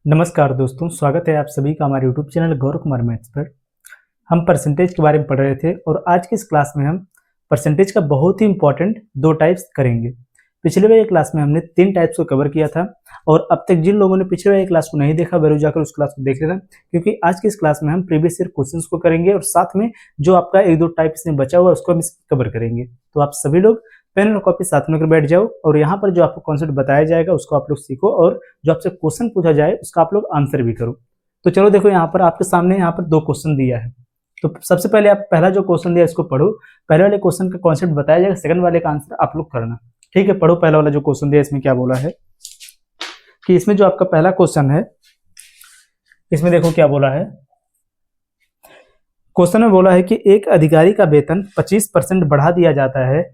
नमस्कार दोस्तों, स्वागत है आप सभी का हमारे YouTube channel Gaurav Kumar maths पर। हम परसेंटेज के बारे में पढ़ रहे थे और आज की इस क्लास में हम परसेंटेज का बहुत ही इंपॉर्टेंट दो टाइप्स करेंगे। पिछले वाली क्लास में हमने 3 टाइप्स को कवर किया था और अब तक जिन लोगों ने पिछले वाली क्लास को नहीं देखा जरूर जाकर उस क्लास को देख लेना, क्योंकि आज की इस क्लास में हम प्रीवियस ईयर क्वेश्चंस को करेंगे और साथ में जो आपका 1-2 टाइप इसमें बचा हुआ है उसको हम कवर करेंगे। तो आप सभी लोग पेन और कॉपी साथ में लेकर बैठ जाओ और यहाँ पर जो आपको कॉन्सेप्ट बताया जाएगा उसको आप लोग सीखो और जो आपसे क्वेश्चन पूछा जाए उसका आप लोग आंसर भी करो। तो चलो देखो, यहाँ पर आपके सामने यहाँ पर 2 क्वेश्चन दिया है। तो सबसे पहले आप पहला जो क्वेश्चन दिया इसको पढ़ो। पहले वाले क्वेश्चन का कॉन्सेप्ट बताया जाएगा, सेकंड वाले का आंसर आप लोग करना। ठीक है, पढ़ो पहला वाला जो क्वेश्चन दिया। इसमें क्या बोला है कि इसमें जो आपका पहला क्वेश्चन है इसमें देखो क्या बोला है। क्वेश्चन में बोला है कि एक अधिकारी का वेतन 25% बढ़ा दिया जाता है,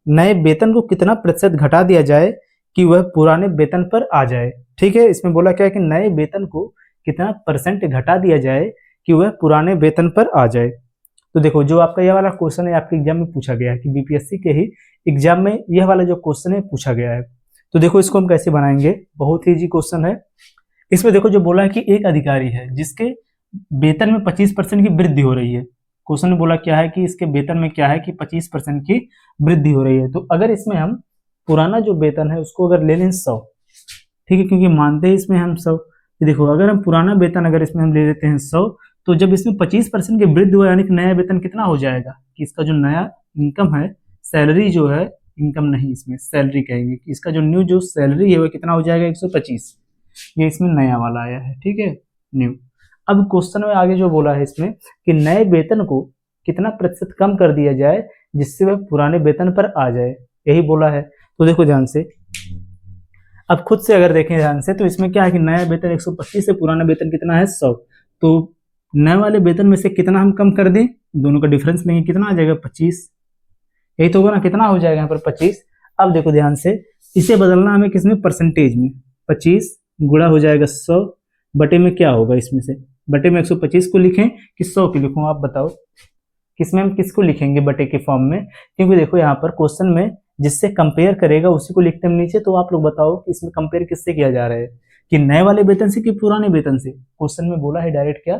नए वेतन को कितना प्रतिशत घटा दिया जाए कि वह पुराने वेतन पर आ जाए। ठीक है, इसमें बोला क्या है कि नए वेतन को कितना परसेंट घटा दिया जाए कि वह पुराने वेतन पर आ जाए। तो देखो, जो आपका यह वाला क्वेश्चन है आपके एग्जाम में पूछा गया है कि बीपीएससी के ही एग्जाम में यह वाला जो क्वेश्चन है पूछा गया है। तो देखो इसको हम कैसे बनाएंगे, बहुत ही इजी क्वेश्चन है। इसमें देखो जो बोला है कि एक अधिकारी है जिसके वेतन में 25% की वृद्धि हो रही है। क्वेश्चन में बोला क्या है कि इसके वेतन में क्या है कि 25% की वृद्धि हो रही है। तो अगर इसमें हम पुराना जो वेतन है उसको अगर ले लें 100, ठीक है, क्योंकि मानते हैं इसमें हम 100। देखो अगर हम पुराना वेतन अगर इसमें हम ले लेते हैं 100, तो जब इसमें 25% की वृद्धि हुआ यानी कि नया वेतन कितना हो जाएगा कि इसका जो नया इनकम है, सैलरी जो है, इनकम नहीं इसमें सैलरी कहेंगे, कि इसका जो न्यू जो सैलरी है वो कितना हो जाएगा 125। ये इसमें नया वाला आया है, ठीक है, न्यू। अब क्वेश्चन में आगे जो बोला है इसमें कि नए वेतन को कितना प्रतिशत कम कर दिया जाए जिससे वह पुराने वेतन पर आ जाए, यही बोला है। तो देखो ध्यान से, अब खुद से अगर देखें ध्यान से तो इसमें क्या है कि नया वेतन 125 से पुराना वेतन कितना है 100। तो नए वाले वेतन में से कितना हम कम कर दें, दोनों का डिफरेंस लेंगे, कितना आ जाएगा 25। यही तो होगा ना, कितना हो जाएगा यहाँ पर 25। अब देखो ध्यान से, इसे बदलना हमें किसमें, परसेंटेज में। 25 गुणा हो जाएगा 100 बटे में क्या होगा, इसमें से बटे में 125 को लिखें कि 100 को लिखूं, आप बताओ किसमें हम किसको लिखेंगे बटे के फॉर्म में। क्योंकि देखो यहाँ पर क्वेश्चन में जिससे कंपेयर करेगा उसी को लिखते हैं नीचे। तो आप लोग बताओ कि इसमें कंपेयर किससे किया जा रहा है, कि नए वाले वेतन से कि पुराने वेतन से। क्वेश्चन में बोला है डायरेक्ट क्या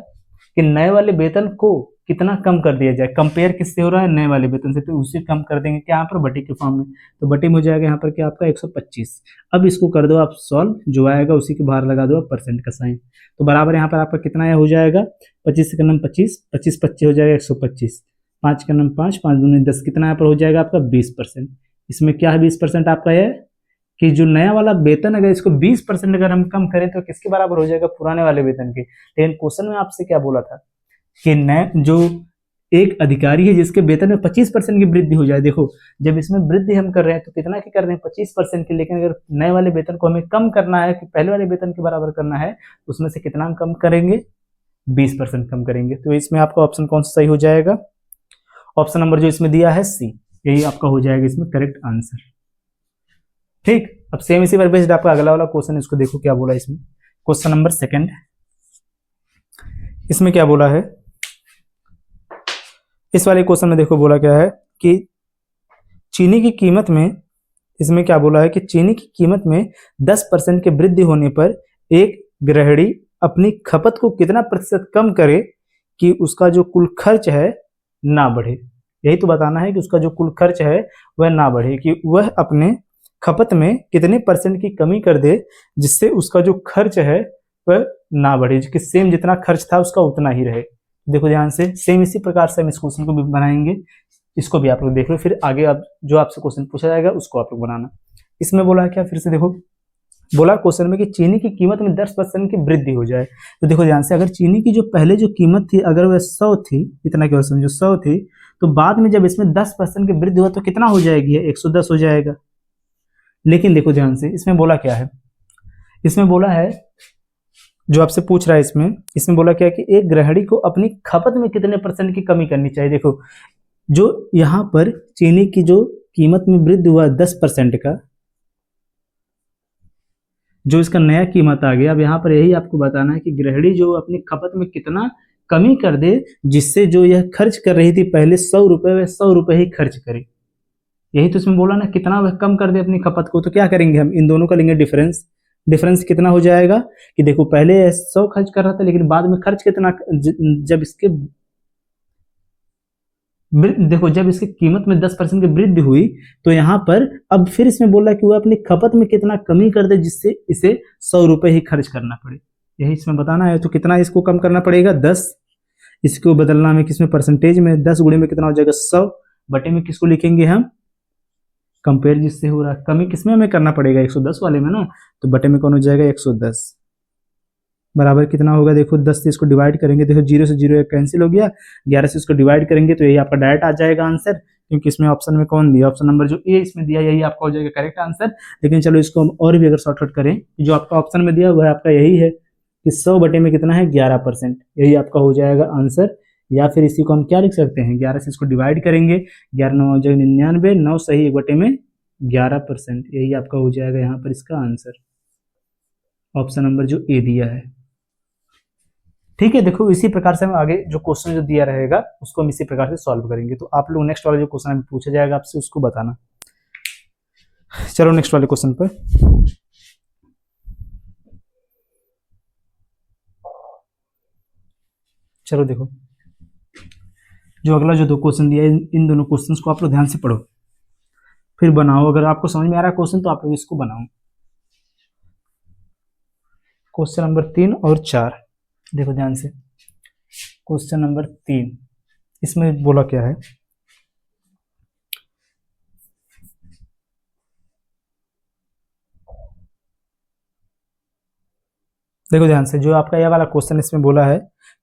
कि नए वाले वेतन को कितना कम कर दिया जाए, कंपेयर किससे हो रहा है, नए वाले वेतन से, तो उसे कम कर देंगे क्या यहाँ पर बटे के फॉर्म में। तो बटे में हो जाएगा यहाँ पर क्या आपका 125। अब इसको कर दो आप सॉल्व, जो आएगा उसी के बाहर लगा दो आप परसेंट का साइन। तो बराबर यहाँ पर आपका कितना हो जाएगा, 25 से करना 25, 25 25 हो जाएगा 125, 5 का नम 5, 5 दूनी 10, कितना यहाँ पर हो जाएगा आपका 20%। इसमें क्या है 20% आपका है कि जो नया वाला वेतन अगर इसको 20% अगर हम कम करें तो किसके बराबर हो जाएगा, पुराने वाले वेतन के। लेकिन क्वेश्चन में आपसे क्या बोला था कि नए जो एक अधिकारी है जिसके वेतन में 25% की वृद्धि हो जाए। देखो जब इसमें वृद्धि हम कर रहे हैं तो कितना की कर रहे हैं, 25% की। लेकिन अगर नए वाले वेतन को हमें कम करना है कि पहले वाले वेतन के बराबर करना है, उसमें से कितना हम कम करेंगे, 20% कम करेंगे। तो इसमें आपका ऑप्शन कौन सा सही हो जाएगा, ऑप्शन नंबर जो इसमें दिया है सी, यही आपका हो जाएगा इसमें करेक्ट आंसर। ठीक, अब सेम इसी पर बेस्ड आपका अगला वाला क्वेश्चन, इसको देखो क्या बोला इसमें। क्वेश्चन नंबर 2 इसमें क्या बोला है, इस वाले क्वेश्चन में देखो बोला क्या है कि चीनी की कीमत में, इसमें क्या बोला है कि चीनी की कीमत में 10% की वृद्धि होने पर एक गृहिणी अपनी खपत को कितना प्रतिशत कम करे कि उसका जो कुल खर्च है ना बढ़े। यही तो बताना है कि उसका जो कुल खर्च है वह ना बढ़े, कि वह अपने खपत में कितने परसेंट की कमी कर दे जिससे उसका जो खर्च है वह ना बढ़े, कि सेम जितना खर्च था उसका उतना ही रहे। देखो ध्यान से, सेम इसी प्रकार से हम इस क्वेश्चन को भी बनाएंगे। इसको भी आप लोग देख लो, फिर आगे अब जो आपसे क्वेश्चन पूछा जाएगा उसको आप लोग बनाना। इसमें बोला क्या, फिर से देखो बोला क्वेश्चन में कि चीनी की कीमत में 10% की वृद्धि हो जाए। तो देखो ध्यान से, अगर चीनी की जो पहले जो कीमत थी अगर वह 100 थी, इतना केवल समझो 100 थी, तो बाद में जब इसमें 10% की वृद्धि हुआ तो कितना हो जाएगी, 110 हो जाएगा। लेकिन देखो ध्यान से, इसमें बोला क्या है, इसमें बोला है जो आपसे पूछ रहा है इसमें बोला क्या है कि एक गृहिणी को अपनी खपत में कितने परसेंट की कमी करनी चाहिए। देखो जो यहाँ पर चीनी की जो कीमत में वृद्धि हुआ 10% का, जो इसका नया कीमत आ गया। अब यहाँ पर यही आपको बताना है कि गृहिणी जो अपनी खपत में कितना कमी कर दे जिससे जो यह खर्च कर रही थी पहले 100 रुपये, वह 100 रुपये ही खर्च करे। यही तो इसमें बोला ना, कितना वह कम कर दे अपनी खपत को। तो क्या करेंगे हम, इन दोनों का लेंगे डिफरेंस, डिफरेंस कितना हो जाएगा कि देखो पहले 100 खर्च कर रहा था लेकिन बाद में खर्च कितना, जब इसके देखो जब इसकी कीमत में 10% की वृद्धि हुई तो यहाँ पर अब फिर इसमें बोल रहा है कि वो अपनी खपत में कितना कमी कर दे जिससे इसे 100 रुपए ही खर्च करना पड़े, यही इसमें बताना है। तो कितना इसको कम करना पड़ेगा 10, इसको बदलना में किसमें परसेंटेज में 10 गुणे में कितना हो जाएगा 100, बटे में किसको लिखेंगे हम कंपेयर जिससे हो रहा है, कमी किसमें हमें करना पड़ेगा 110 वाले में ना, तो बटे में कौन हो जाएगा 110 बराबर कितना होगा, देखो 10 से इसको डिवाइड करेंगे, देखो 0 से 0 कैंसिल हो गया, 11 से इसको डिवाइड करेंगे तो यही आपका डायरेक्ट आ जाएगा आंसर, क्योंकि इसमें ऑप्शन में कौन दिया, ऑप्शन नंबर जो ए इसमें दिया यही आपका हो जाएगा करेक्ट आंसर। लेकिन चलो इसको हम और भी अगर शॉर्टकट करें, जो आपका ऑप्शन में दिया वह आपका यही है कि 100 बटे में कितना है 11%, यही आपका हो जाएगा आंसर। या फिर इसी को हम क्या लिख सकते हैं, 11 से इसको डिवाइड करेंगे, 11 9 हो जाएगा 99, 9 सही 1 बटे में 11%, यही आपका हो जाएगा यहाँ पर इसका आंसर, ऑप्शन नंबर जो ए दिया है। ठीक है, देखो इसी प्रकार से हम आगे जो क्वेश्चन जो दिया रहेगा उसको हम इसी प्रकार से सॉल्व करेंगे। तो आप लोग नेक्स्ट वाला जो क्वेश्चन पूछा जाएगा आपसे उसको बताना। चलो नेक्स्ट वाले क्वेश्चन पर, चलो देखो जो अगला जो दो क्वेश्चन दिया है इन दोनों क्वेश्चंस को आप लोग ध्यान से पढ़ो फिर बनाओ, अगर आपको समझ में आ रहा है क्वेश्चन तो आप लोग इसको बनाओ। क्वेश्चन नंबर 3 और 4 देखो ध्यान से, क्वेश्चन नंबर 3 इसमें बोला क्या है, देखो ध्यान से, जो आपका यह वाला क्वेश्चन इसमें बोला है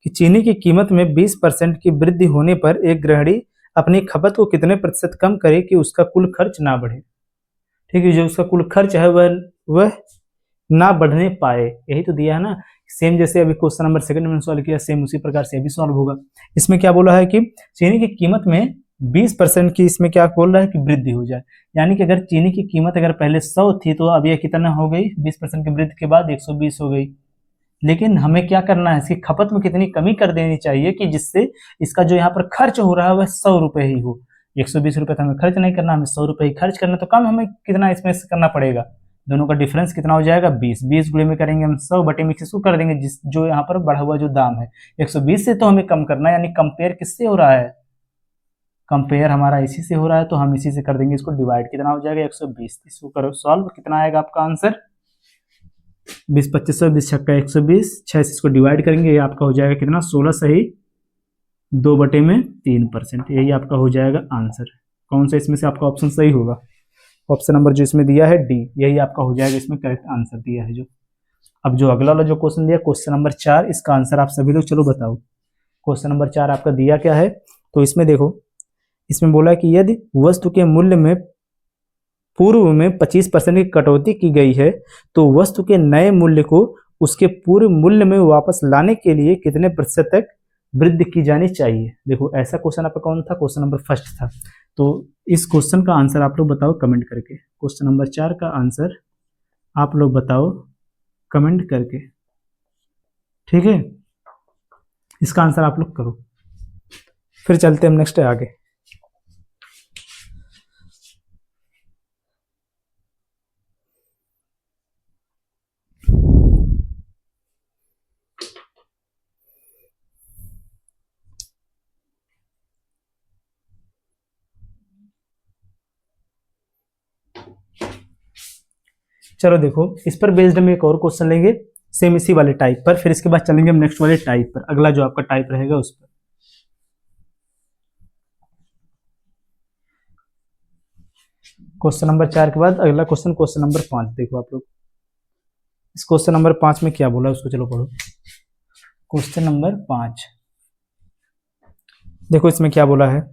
कि चीनी की कीमत में 20% की वृद्धि होने पर एक गृहिणी अपनी खपत को कितने प्रतिशत कम करे कि उसका कुल खर्च ना बढ़े। ठीक है, जो उसका कुल खर्च है वह ना बढ़ने पाए, यही तो दिया है ना। सेम जैसे अभी क्वेश्चन नंबर 2 में सॉल्व किया, सेम उसी प्रकार से अभी सॉल्व होगा। इसमें क्या बोला है कि चीनी की कीमत में 20% की इसमें क्या बोल रहा है कि वृद्धि हो जाए, यानी कि अगर चीनी की कीमत अगर पहले 100 थी तो अब यह कितना हो गई, 20% की वृद्धि के बाद 120 हो गई। लेकिन हमें क्या करना है, इसकी खपत में कितनी कमी कर देनी चाहिए कि जिससे इसका जो यहाँ पर खर्च हो रहा है वह 100 रुपए ही हो। 120 रुपए तो हमें खर्च नहीं करना, हमें 100 रुपए ही खर्च करना, तो कम हमें कितना इसमें से करना पड़ेगा, दोनों का डिफरेंस कितना हो जाएगा 20 गुणे में करेंगे हम 100 बटे में किसको कर देंगे जिस जो यहाँ पर बढ़ा हुआ जो दाम है 120 से तो हमें कम करना है, यानी कंपेयर किससे हो रहा है, कंपेयर हमारा इसी से हो रहा है, तो हम इसी से कर देंगे इसको डिवाइड, कितना हो जाएगा 120, इसको करो सॉल्व, कितना आएगा आपका आंसर 20 25 20 छक्का 120, 6 से इसको डिवाइड करेंगे, ये आपका हो जाएगा कितना 16 सही 2 बटे में 3%, यही आपका हो जाएगा आंसर। कौन सा इसमें से आपका ऑप्शन सही होगा, ऑप्शन नंबर जो इसमें दिया है डी, यही आपका हो जाएगा इसमें करेक्ट आंसर दिया है। जो अब जो अगला वाला जो क्वेश्चन दिया क्वेश्चन नंबर 4, इसका आंसर आप सभी लोग चलो बताओ। क्वेश्चन नंबर 4 आपका दिया क्या है, तो इसमें देखो इसमें बोला कि यदि वस्तु के मूल्य में पूर्व में 25% की कटौती की गई है तो वस्तु के नए मूल्य को उसके पूर्व मूल्य में वापस लाने के लिए कितने प्रतिशत तक वृद्धि की जानी चाहिए। देखो ऐसा क्वेश्चन आपका कौन था, क्वेश्चन नंबर 1 था। तो इस क्वेश्चन का आंसर आप लोग बताओ कमेंट करके, क्वेश्चन नंबर 4 का आंसर आप लोग बताओ कमेंट करके, ठीक है, इसका आंसर आप लोग करो, फिर चलते हम नेक्स्ट आगे। चलो देखो इस पर बेस्ड हम एक और क्वेश्चन लेंगे सेम इसी वाले टाइप पर, फिर इसके बाद चलेंगे हम नेक्स्ट वाले टाइप पर, अगला जो आपका टाइप रहेगा उस पर। क्वेश्चन नंबर 4 के बाद अगला क्वेश्चन क्वेश्चन नंबर 5, देखो आप लोग इस क्वेश्चन नंबर 5 में क्या बोला उसको चलो पढ़ो। क्वेश्चन नंबर 5 देखो इसमें क्या बोला है,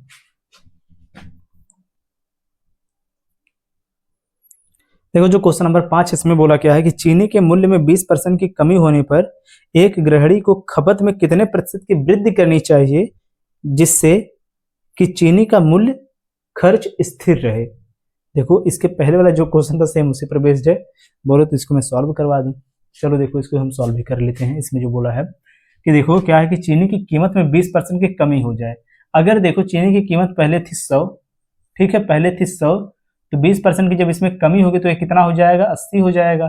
देखो जो क्वेश्चन नंबर 5 इसमें बोला क्या है कि चीनी के मूल्य में 20% की कमी होने पर एक गृहिणी को खपत में कितने प्रतिशत की वृद्धि करनी चाहिए जिससे कि चीनी का मूल्य खर्च स्थिर रहे। देखो इसके पहले वाला जो क्वेश्चन था सेम उसी पर बेस्ड है, बोलो तो इसको मैं सॉल्व करवा दूं। चलो देखो इसको हम सॉल्व भी कर लेते हैं। इसमें जो बोला है कि देखो क्या है कि चीनी की कीमत में 20% की कमी हो जाए। अगर देखो चीनी की कीमत पहले थी 100, ठीक है, पहले थी 100, तो 20% की जब इसमें कमी होगी तो ये कितना हो जाएगा 80 हो जाएगा।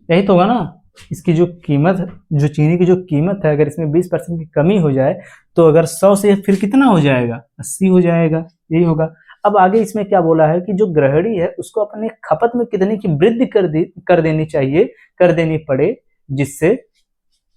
यही तो होगा ना। इसकी जो कीमत, जो चीनी की जो कीमत है, अगर इसमें 20% की कमी हो जाए तो अगर 100 से फिर कितना हो जाएगा, 80 हो जाएगा, यही होगा। अब आगे इसमें क्या बोला है कि जो गृहिणी है उसको अपने खपत में कितने की वृद्धि कर देनी चाहिए, कर देनी पड़े, जिससे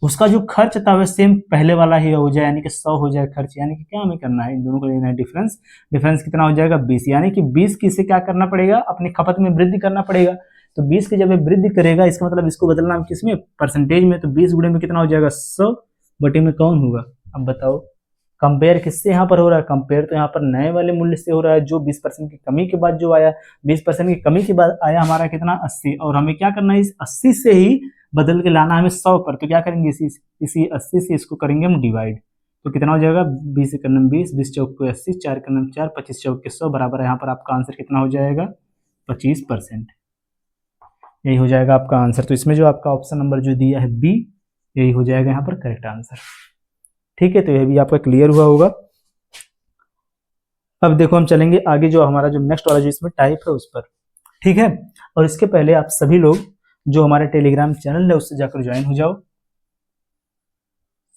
उसका जो खर्च था वह सेम पहले वाला ही हो जाए, यानी कि 100 हो जाए खर्च। यानी कि क्या हमें करना है, इन दोनों को लेना है डिफरेंस। डिफरेंस कितना हो जाएगा, 20। यानी कि 20 की से क्या करना पड़ेगा, अपनी खपत में वृद्धि करना पड़ेगा। तो 20 की जब ये वृद्धि करेगा, इसका मतलब इसको बदलना है किसमें, परसेंटेज में। तो 20 गुणे में कितना हो जाएगा, 100 बटे में कौन होगा। अब बताओ कंपेयर किससे यहाँ पर हो रहा है, कंपेयर तो यहाँ पर नए वाले मूल्य से हो रहा है, जो 20% की कमी के बाद जो आया। 20% की कमी के बाद आया हमारा कितना, 80। और हमें क्या करना है, इस 80 से ही बदल के लाना हमें 100 पर। तो क्या करेंगे, इसी 80 से इसको करेंगे हम डिवाइड। तो कितना हो जाएगा, 20 एक नम 20, 20 चौक को 80, 4 का नम 4, 25 चौक के 100 बराबर है। यहाँ पर आपका आंसर कितना हो जाएगा, 25%। यही हो जाएगा आपका आंसर। तो इसमें जो आपका ऑप्शन नंबर जो दिया है बी, यही हो जाएगा यहाँ पर करेक्ट आंसर। ठीक है, तो यह भी आपका क्लियर हुआ होगा। अब देखो हम चलेंगे आगे, जो हमारा जो नेक्स्ट वाला जो इसमें टाइप है उस पर। ठीक है, और इसके पहले आप सभी लोग जो हमारे टेलीग्राम चैनल है उससे जाकर ज्वाइन हो जाओ।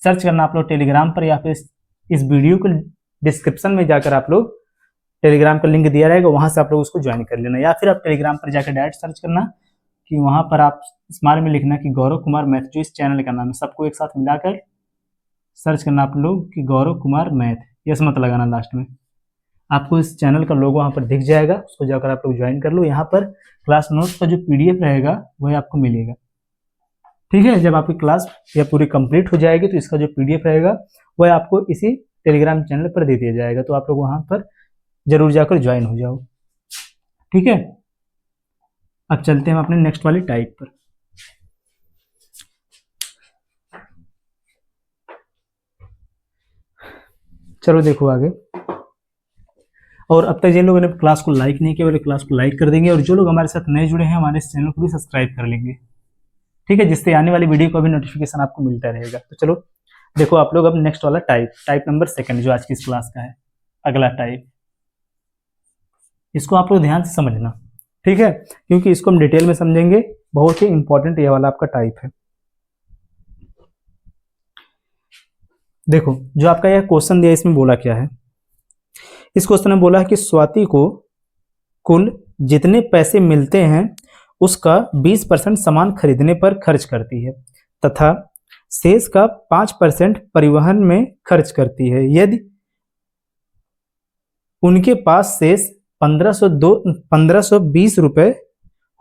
सर्च करना आप लोग टेलीग्राम पर, या फिर इस वीडियो को डिस्क्रिप्शन में जाकर आप लोग टेलीग्राम का लिंक दिया रहेगा, वहां से आप लोग उसको ज्वाइन कर लेना। या फिर आप टेलीग्राम पर जाकर डायरेक्ट सर्च करना कि वहां पर आप स्मार्ट में लिखना कि गौरव कुमार मैथ, जो इस चैनल का नाम है, सबको एक साथ मिलाकर सर्च करना आप लोग कि गौरव कुमार मैथ, यस मत लगाना लास्ट में। आपको इस चैनल का लोगो वहाँ पर दिख जाएगा, उसको जाकर आप लोग ज्वाइन कर लो। यहाँ पर क्लास नोट्स का जो PDF रहेगा वही आपको मिलेगा। ठीक है, जब आपकी क्लास या पूरी कंप्लीट हो जाएगी तो इसका जो PDF रहेगा वह आपको इसी टेलीग्राम चैनल पर दे दिया जाएगा। तो आप लोग वहाँ पर जरूर जाकर ज्वाइन हो जाओ। ठीक है, अब चलते हैं हम अपने नेक्स्ट वाली टाइप पर। चलो देखो आगे। और अब तक जिन लोगों ने क्लास को लाइक नहीं किया वो क्लास को लाइक कर देंगे, और जो लोग हमारे साथ नए जुड़े हैं हमारे इस चैनल को भी सब्सक्राइब कर लेंगे। ठीक है, जिससे आने वाली वीडियो का भी नोटिफिकेशन आपको मिलता रहेगा। तो चलो देखो आप लोग अब नेक्स्ट वाला टाइप नंबर 2 जो आज की इस क्लास का है, अगला टाइप, इसको आप लोग ध्यान से समझना। ठीक है, क्योंकि इसको हम डिटेल में समझेंगे, बहुत ही इंपॉर्टेंट ये वाला आपका टाइप है। देखो जो आपका यह क्वेश्चन दिया इसमें बोला क्या है, इस क्वेश्चन में बोला है कि स्वाति को कुल जितने पैसे मिलते हैं उसका 20% सामान खरीदने पर खर्च करती है तथा शेष का 5% परिवहन में खर्च करती है। यदि उनके पास शेष 1520 रुपए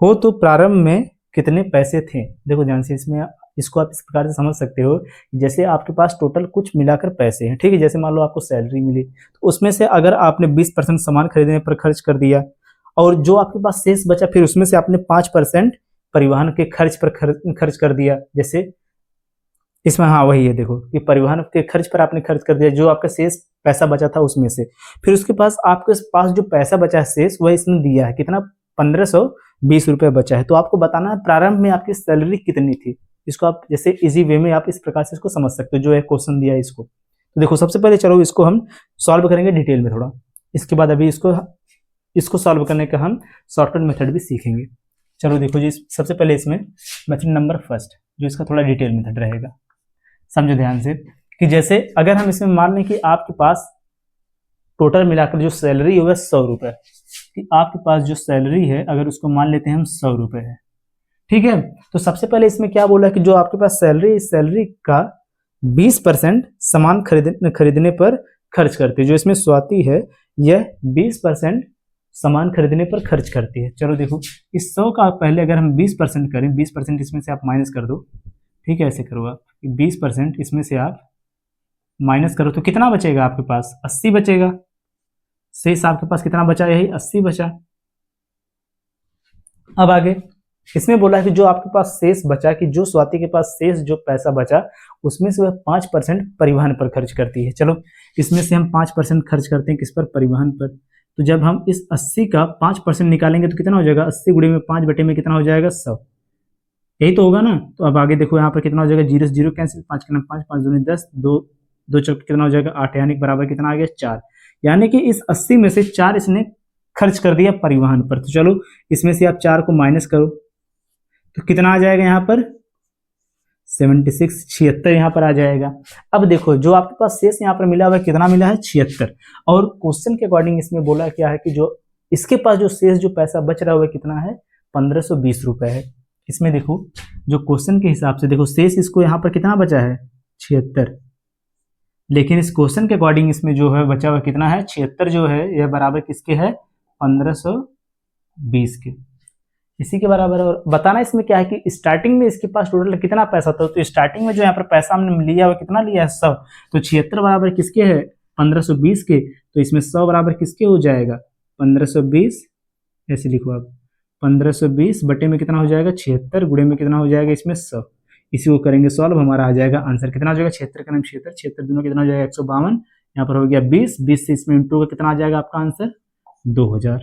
हो तो प्रारंभ में कितने पैसे थे। देखो ध्यान से, इसमें इसको आप इस प्रकार से समझ सकते हो, जैसे आपके पास टोटल कुछ मिलाकर पैसे हैं। ठीक है, जैसे मान लो आपको सैलरी मिली, तो उसमें से अगर आपने 20% सामान खरीदने पर खर्च कर दिया, और जो आपके पास शेष बचा फिर उसमें से आपने 5% परिवहन के खर्च पर खर्च कर दिया। जैसे इसमें हाँ वही है, देखो कि परिवहन के खर्च पर आपने खर्च कर दिया, जो आपका शेष पैसा बचा था उसमें से। फिर उसके पास आपके पास जो पैसा बचा है शेष, वह इसने दिया है कितना, 1520 रुपये बचा है। तो आपको बताना है प्रारंभ में आपकी सैलरी कितनी थी। इसको आप जैसे इजी वे में आप इस प्रकार से इसको समझ सकते हो, जो है क्वेश्चन दिया है इसको। तो देखो सबसे पहले चलो इसको हम सॉल्व करेंगे डिटेल में थोड़ा, इसके बाद अभी इसको सॉल्व करने का हम शॉर्टकट मेथड भी सीखेंगे। चलो देखो जी, सबसे पहले इसमें मेथड नंबर फर्स्ट, जो इसका थोड़ा डिटेल मेथड रहेगा, समझो ध्यान से। कि जैसे अगर हम इसमें मान लें कि आपके पास टोटल मिलाकर जो सैलरी है वह 100 रुपये, कि आपके पास जो सैलरी है अगर उसको मान लेते हैं हम 100 रुपये है। ठीक है, तो सबसे पहले इसमें क्या बोला कि जो आपके पास सैलरी, इस सैलरी का 20% सामान खरीदने पर खर्च करती है। जो इसमें स्वाति है यह 20% सामान खरीदने पर खर्च करती है। चलो देखो इस 100 का पहले अगर हम 20% करें, 20% इसमें से आप माइनस कर दो। ठीक है, ऐसे करो आप, 20% इसमें से आप माइनस करो तो कितना बचेगा आपके पास, 80 बचेगा। शेष आपके पास कितना बचा, यही 80 बचा। अब आगे इसमें बोला है कि जो आपके पास शेष बचा, कि जो स्वाति के पास शेष जो पैसा बचा उसमें से वह 5% परिवहन पर खर्च करती है। चलो इसमें से हम 5% खर्च करते हैं किस पर, परिवहन पर। तो जब हम इस 80 का 5% निकालेंगे तो कितना हो जाएगा, 80 गुणे में 5 बटे में कितना हो जाएगा, 100। यही तो होगा ना। तो अब आगे देखो यहाँ पर कितना हो जाएगा, 0 से 0 कैंसिल, 5 के 5, 5 दूनी 10, 2 चौक कितना हो जाएगा 8, यानी बराबर कितना आ गया 4। यानी कि इस 80 में से 4 इसने खर्च कर दिया परिवहन पर। तो चलो इसमें से आप 4 को माइनस करो तो कितना आ जाएगा यहाँ पर 76, 76 यहाँ पर आ जाएगा। अब देखो जो आपके पास शेष यहाँ पर मिला हुआ है कितना मिला है 76, और क्वेश्चन के अकॉर्डिंग इसमें बोला क्या है कि जो इसके पास जो शेष जो पैसा बच रहा हुआ है कितना है 1520 रुपए है। इसमें देखो जो क्वेश्चन के हिसाब से देखो शेष इसको यहाँ पर कितना बचा है 76, लेकिन इस क्वेश्चन के अकॉर्डिंग इसमें जो है बचा हुआ कितना है 76 जो है यह बराबर किसके है 1520 के, इसी के बराबर है। और बताना इसमें क्या है कि स्टार्टिंग में इसके पास टोटल कितना पैसा था, तो स्टार्टिंग में जो यहाँ पर पैसा हमने लिया हुआ कितना लिया है 100, तो 76 बराबर किसके है 1520 के, तो इसमें 100 बराबर किसके हो जाएगा 1520, ऐसे लिखो आप 1520 बटे में कितना हो जाएगा 76 गुणे में कितना हो जाएगा इसमें 100, इसी को करेंगे सॉल्व, हमारा आ जाएगा आंसर कितना हो जाएगा 76 का नाम 76, 76 दोनों कितना हो जाएगा 152, यहाँ पर हो गया 20, 20 से इसमें इंटू का कितना आ जाएगा आपका आंसर 2000,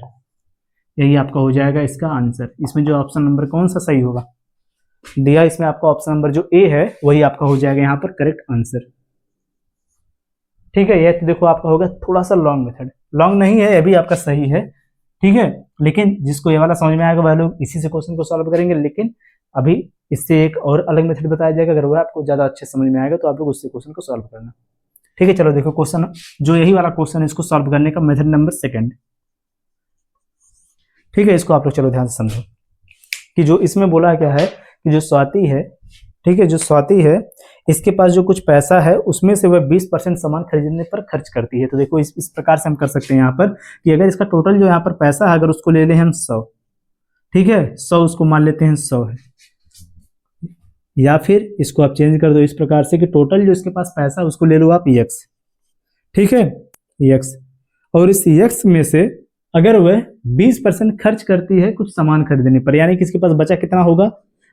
यही आपका हो जाएगा इसका आंसर। इसमें जो ऑप्शन नंबर कौन सा सही होगा दिया, इसमें आपका ऑप्शन नंबर जो ए है वही आपका हो जाएगा यहाँ पर करेक्ट आंसर। ठीक है, यह तो देखो आपका होगा थोड़ा सा लॉन्ग मेथड, लॉन्ग नहीं है, यह भी आपका सही है। ठीक है, लेकिन जिसको ये वाला समझ में आएगा वह लोग इसी से क्वेश्चन को सॉल्व करेंगे, लेकिन अभी इससे एक और अलग मेथड बताया जाएगा, अगर वह आपको ज्यादा अच्छे समझ में आएगा तो आप लोग उससे क्वेश्चन को सॉल्व करना। ठीक है, चलो देखो क्वेश्चन जो यही वाला क्वेश्चन है इसको सॉल्व करने का मेथड नंबर 2। ठीक है, इसको आप लोग चलो ध्यान से समझो कि जो इसमें बोला क्या है कि जो स्वाति है, ठीक है, जो स्वाति है इसके पास जो कुछ पैसा है उसमें से वह 20% सामान खरीदने पर खर्च करती है। तो देखो इस प्रकार से हम कर सकते हैं यहाँ पर कि अगर इसका टोटल जो यहाँ पर पैसा है अगर उसको ले लें हम 100, ठीक है 100 उसको मान लेते हैं 100 है, या फिर इसको आप चेंज कर दो इस प्रकार से कि टोटल जो इसके पास पैसा है उसको ले लो आप x, ठीक है x, और इस x में से अगर वह 20% खर्च करती है कुछ सामान खरीदने पर, यानी कि इसके पास बचा कितना होगा,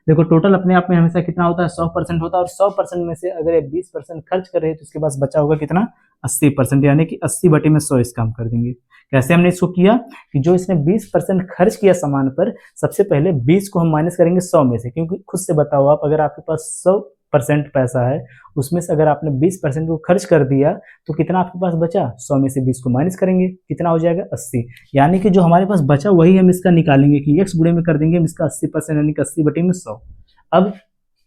देखो टोटल अपने आप में हमेशा कितना होता है 100% होता है, और 100% में से अगर ये 20% खर्च कर रहे हैं तो इसके पास बचा होगा कितना 80%, यानी कि 80 बटे में 100 इसका हम कर देंगे। कैसे हमने इसको किया कि जो इसने 20% खर्च किया सामान पर, सबसे पहले 20 को हम माइनस करेंगे 100 में से, क्योंकि खुद से बताओ आप अगर आपके पास 100% पैसा है उसमें से अगर आपने 20% को खर्च कर दिया तो कितना आपके पास बचा, 100 में से 20 को माइनस करेंगे कितना हो जाएगा 80, यानी कि जो हमारे पास बचा वही हम इसका निकालेंगे कि x गुणे में कर देंगे हम इसका 80%, यानी कि 80 बटे में 100। अब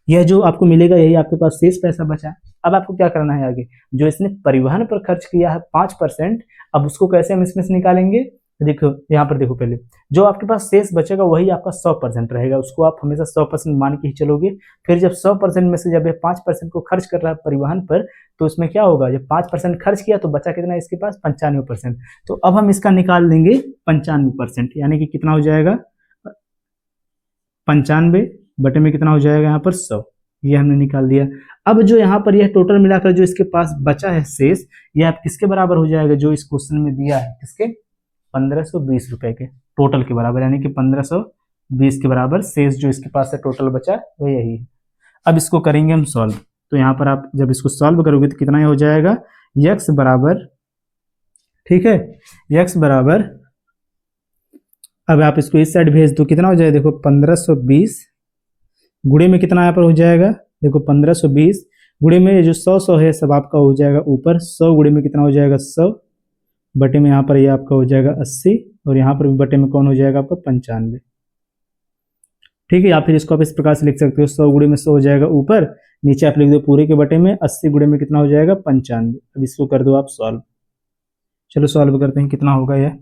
यह जो आपको मिलेगा यही आपके पास शेष पैसा बचा। अब आपको क्या करना है आगे, जो इसने परिवहन पर खर्च किया है 5%, अब उसको कैसे हम इसमें से निकालेंगे, देखो यहाँ पर देखो पहले जो आपके पास शेष बचेगा वही आपका 100% रहेगा, उसको आप हमेशा 100% मान के ही चलोगे। फिर जब 100% में से जब ये 5% को खर्च कर रहा है परिवहन पर, तो उसमें क्या होगा, जब 5% खर्च किया तो बचा कितना इसके पास 95%, तो अब हम इसका निकाल देंगे 95%, यानी कि कितना हो जाएगा 95 बटे में कितना हो जाएगा यहाँ पर 100, ये हमने निकाल दिया। अब जो यहाँ पर यह टोटल मिलाकर जो इसके पास बचा है शेष, यह आप किसके बराबर हो जाएगा, जो इस क्वेश्चन में दिया है किसके 1520 रुपए के टोटल के बराबर, यानी कि 1520 के बराबर शेष जो इसके पास है टोटल बचा वो यही है। अब इसको करेंगे हम सॉल्व, तो यहाँ पर आप जब इसको सॉल्व करोगे तो कितना हो जाएगा x बराबर, ठीक है x बराबर, अब आप इसको इस साइड भेज दो कितना हो जाएगा, देखो 1520 गुणे में कितना यहाँ पर हो जाएगा, देखो 1520 गुणे में जो 100 है सब आपका हो जाएगा ऊपर, 100 गुणे में कितना हो जाएगा 100 बटे में यहाँ पर ये आपका हो जाएगा 80, और यहाँ पर भी बटे में कौन हो जाएगा आपका 95, ठीक है। या फिर इसको आप इस प्रकार से लिख सकते हो 100 गुणे में 100 हो जाएगा ऊपर, नीचे आप लिख दो पूरे के बटे में 80 गुणे में कितना हो जाएगा 95। अब इसको कर दो आप सॉल्व, चलो सॉल्व करते हैं कितना होगा यह।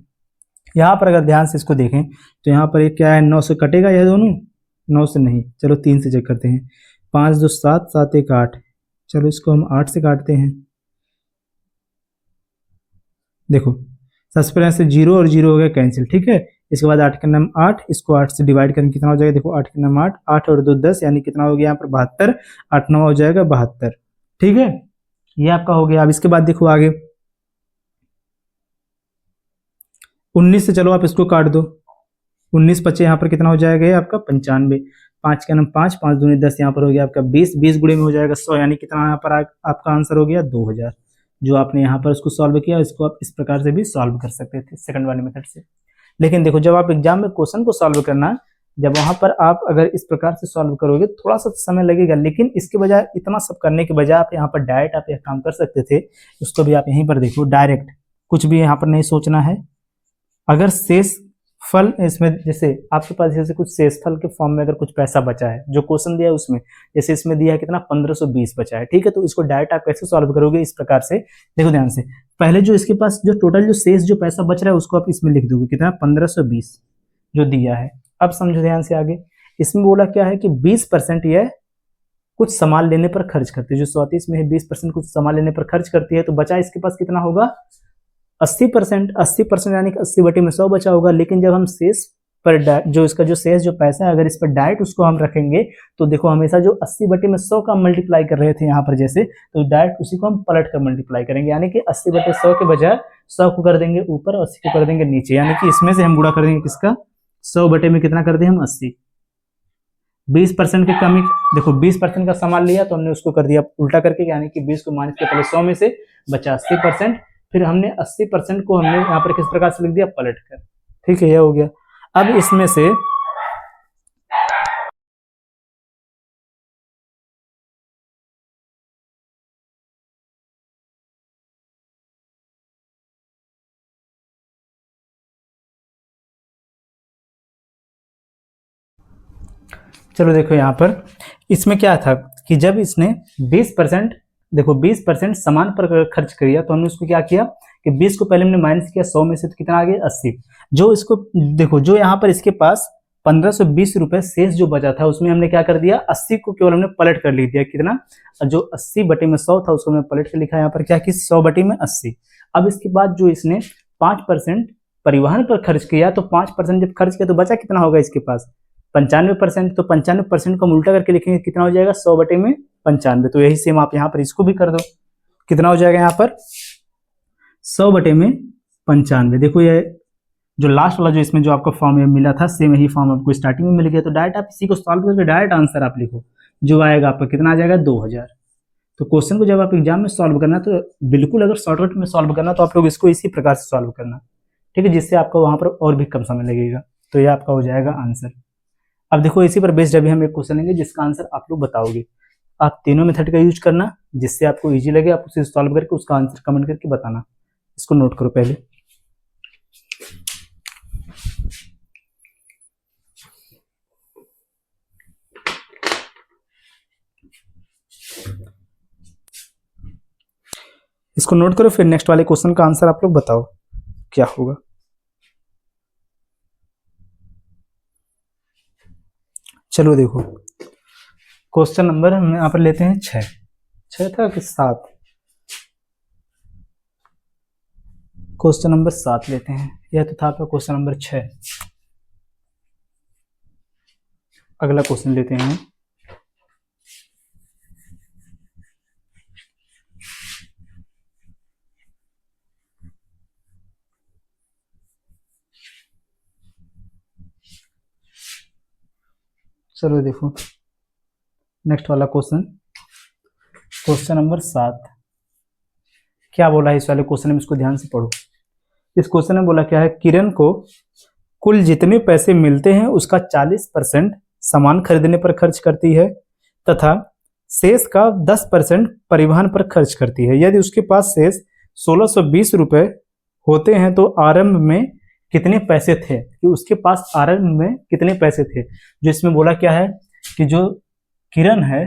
यहाँ पर अगर ध्यान से इसको देखें तो यहाँ पर एक क्या है 9 से कटेगा यह दोनों, 9 से नहीं, चलो 3 से चेक करते हैं, 5 2 7 7 1 8, चलो इसको हम 8 से काटते हैं। देखो सबसे पहले से 0 और 0 हो गया कैंसिल, ठीक है। इसके बाद 8 के नाम 8, इसको 8 से डिवाइड करेंगे कितना हो जाएगा, देखो 8 के नाम 8, 8 और 2 10, यानी कितना हो गया यहाँ पर 72, 8 9 हो जाएगा 72, ठीक है ये आपका हो गया। अब इसके बाद देखो आगे 19 से चलो आप इसको काट दो, 19 बचे यहाँ पर कितना हो जाएगा ये आपका 95, 5 के नाम 5, 5 दूनी 10, यहाँ पर हो गया आपका 20, 20 गुणे में हो जाएगा 100, यानी कितना यहाँ पर आपका आंसर हो गया 2000। जो आपने यहाँ पर उसको सॉल्व किया इसको आप इस प्रकार से भी सॉल्व कर सकते थे सेकंड वाले मेथड से। लेकिन देखो जब आप एग्जाम में क्वेश्चन को सॉल्व करना, जब वहां पर आप अगर इस प्रकार से सॉल्व करोगे थोड़ा सा समय लगेगा, लेकिन इसके बजाय इतना सब करने के बजाय आप यहाँ पर डायरेक्ट आप यह काम कर सकते थे। उसको भी आप यहीं पर देखो डायरेक्ट, कुछ भी यहाँ पर नहीं सोचना है। अगर शेष फल इसमें जैसे आपके पास जैसे कुछ शेष फल के फॉर्म में अगर कुछ पैसा बचा है, जो क्वेश्चन दिया है उसमें, जैसे इसमें दिया है कितना 1520 बचा है, ठीक है। तो इसको डायरेक्ट आप कैसे सॉल्व करोगे, इस प्रकार से देखो ध्यान से। पहले जो इसके पास जो टोटल जो शेष जो पैसा बच रहा है उसको आप इसमें लिख दोगे, कितना 1520 जो दिया है। अब समझो ध्यान से आगे, इसमें बोला क्या है कि 20% यह कुछ सामान लेने पर खर्च करती है, जो 34 में है 20% कुछ सामान लेने पर खर्च करती है, तो बचा इसके पास कितना होगा 80%। 80% यानी कि 80/100 बचा होगा। लेकिन जब हम शेष पर जो इसका जो शेष जो पैसा है अगर इस पर डायरेक्ट उसको हम रखेंगे तो देखो हमेशा जो 80/100 का मल्टीप्लाई कर रहे थे यहाँ पर जैसे, तो डायरेक्ट उसी को हम पलट कर मल्टीप्लाई करेंगे, यानी कि 80/100 के बजाय 100 को कर देंगे ऊपर और 80 को कर देंगे नीचे, यानी कि इसमें से हम गुणा कर देंगे किसका 100 बटे में कितना कर दें हम 80। 20% की कमी, देखो 20% का सामान लिया तो हमने उसको कर दिया उल्टा करके, यानी कि 20 को माइनस के पहले 100 में से बचा 80%, फिर हमने 80% को हमने यहाँ पर किस प्रकार से लिख दिया पलट कर, ठीक है, यह हो गया। अब इसमें से चलो देखो यहाँ पर इसमें क्या था कि जब इसने 20%, देखो 20% सामान पर खर्च किया तो हमने उसको क्या किया कि 20 को पहले हमने माइनस किया 100 में से, तो कितना आ गया 80। जो इसको देखो जो यहाँ पर इसके पास 1520 रुपए शेष जो बचा था उसमें हमने क्या कर दिया 80 को केवल हमने पलट कर लिख दिया, कितना जो 80/100 था उसको हमने पलट कर लिखा यहाँ पर क्या कि 100/80। अब इसके बाद जो इसने 5% परिवहन पर खर्च किया, तो 5% जब खर्च किया तो बचा कितना होगा इसके पास 95%, तो 95% को हम उल्टा करके लिखेंगे कितना हो जाएगा 100/95। तो यही सेम आप यहाँ पर इसको भी कर दो, कितना हो जाएगा यहाँ पर 100/95। देखो ये जो लास्ट वाला जो इसमें जो आपको फॉर्म मिला था सेम यही फॉर्म आपको स्टार्टिंग में मिल गया, तो डायरेक्ट आप इसी को सॉल्व करके डायरेक्ट आंसर आप लिखो, जो आएगा आपका कितना आ जाएगा 2000। तो क्वेश्चन को जब आप एग्जाम में सॉल्व करना तो बिल्कुल अगर शॉर्टकट में सॉल्व करना तो आप लोग इसको इसी प्रकार से सॉल्व करना, ठीक है, जिससे आपको वहां पर और भी कम समय लगेगा। तो ये आपका हो जाएगा आंसर। अब देखो इसी पर बेस्ड अभी हम एक क्वेश्चन लेंगे जिसका आंसर आप लोग बताओगे। आप तीनों मेथड का यूज करना जिससे आपको इजी लगे, आप उसे सॉल्व करके उसका आंसर कमेंट करके बताना। इसको नोट करो पहले। इसको नोट करो, फिर नेक्स्ट वाले क्वेश्चन का आंसर आप लोग बताओ क्या होगा। चलो देखो क्वेश्चन नंबर हम यहाँ पर लेते हैं 6 था कि 7, क्वेश्चन नंबर 7 लेते हैं। यह तो था आपका क्वेश्चन नंबर 6। अगला क्वेश्चन लेते हैं। चलो देखो नेक्स्ट वाला क्वेश्चन, क्वेश्चन नंबर 7 क्या बोला है इस वाले क्वेश्चन में, इसको ध्यान से पढ़ो। इस क्वेश्चन में बोला क्या है, किरण को कुल जितने पैसे मिलते हैं उसका 40% सामान खरीदने पर खर्च करती है तथा शेष का 10% परिवहन पर खर्च करती है। यदि उसके पास शेष 1620 रुपए होते हैं तो आरंभ में कितने पैसे थे, कि उसके पास आरंभ में कितने पैसे थे। जो इसमें बोला क्या है कि जो किरण है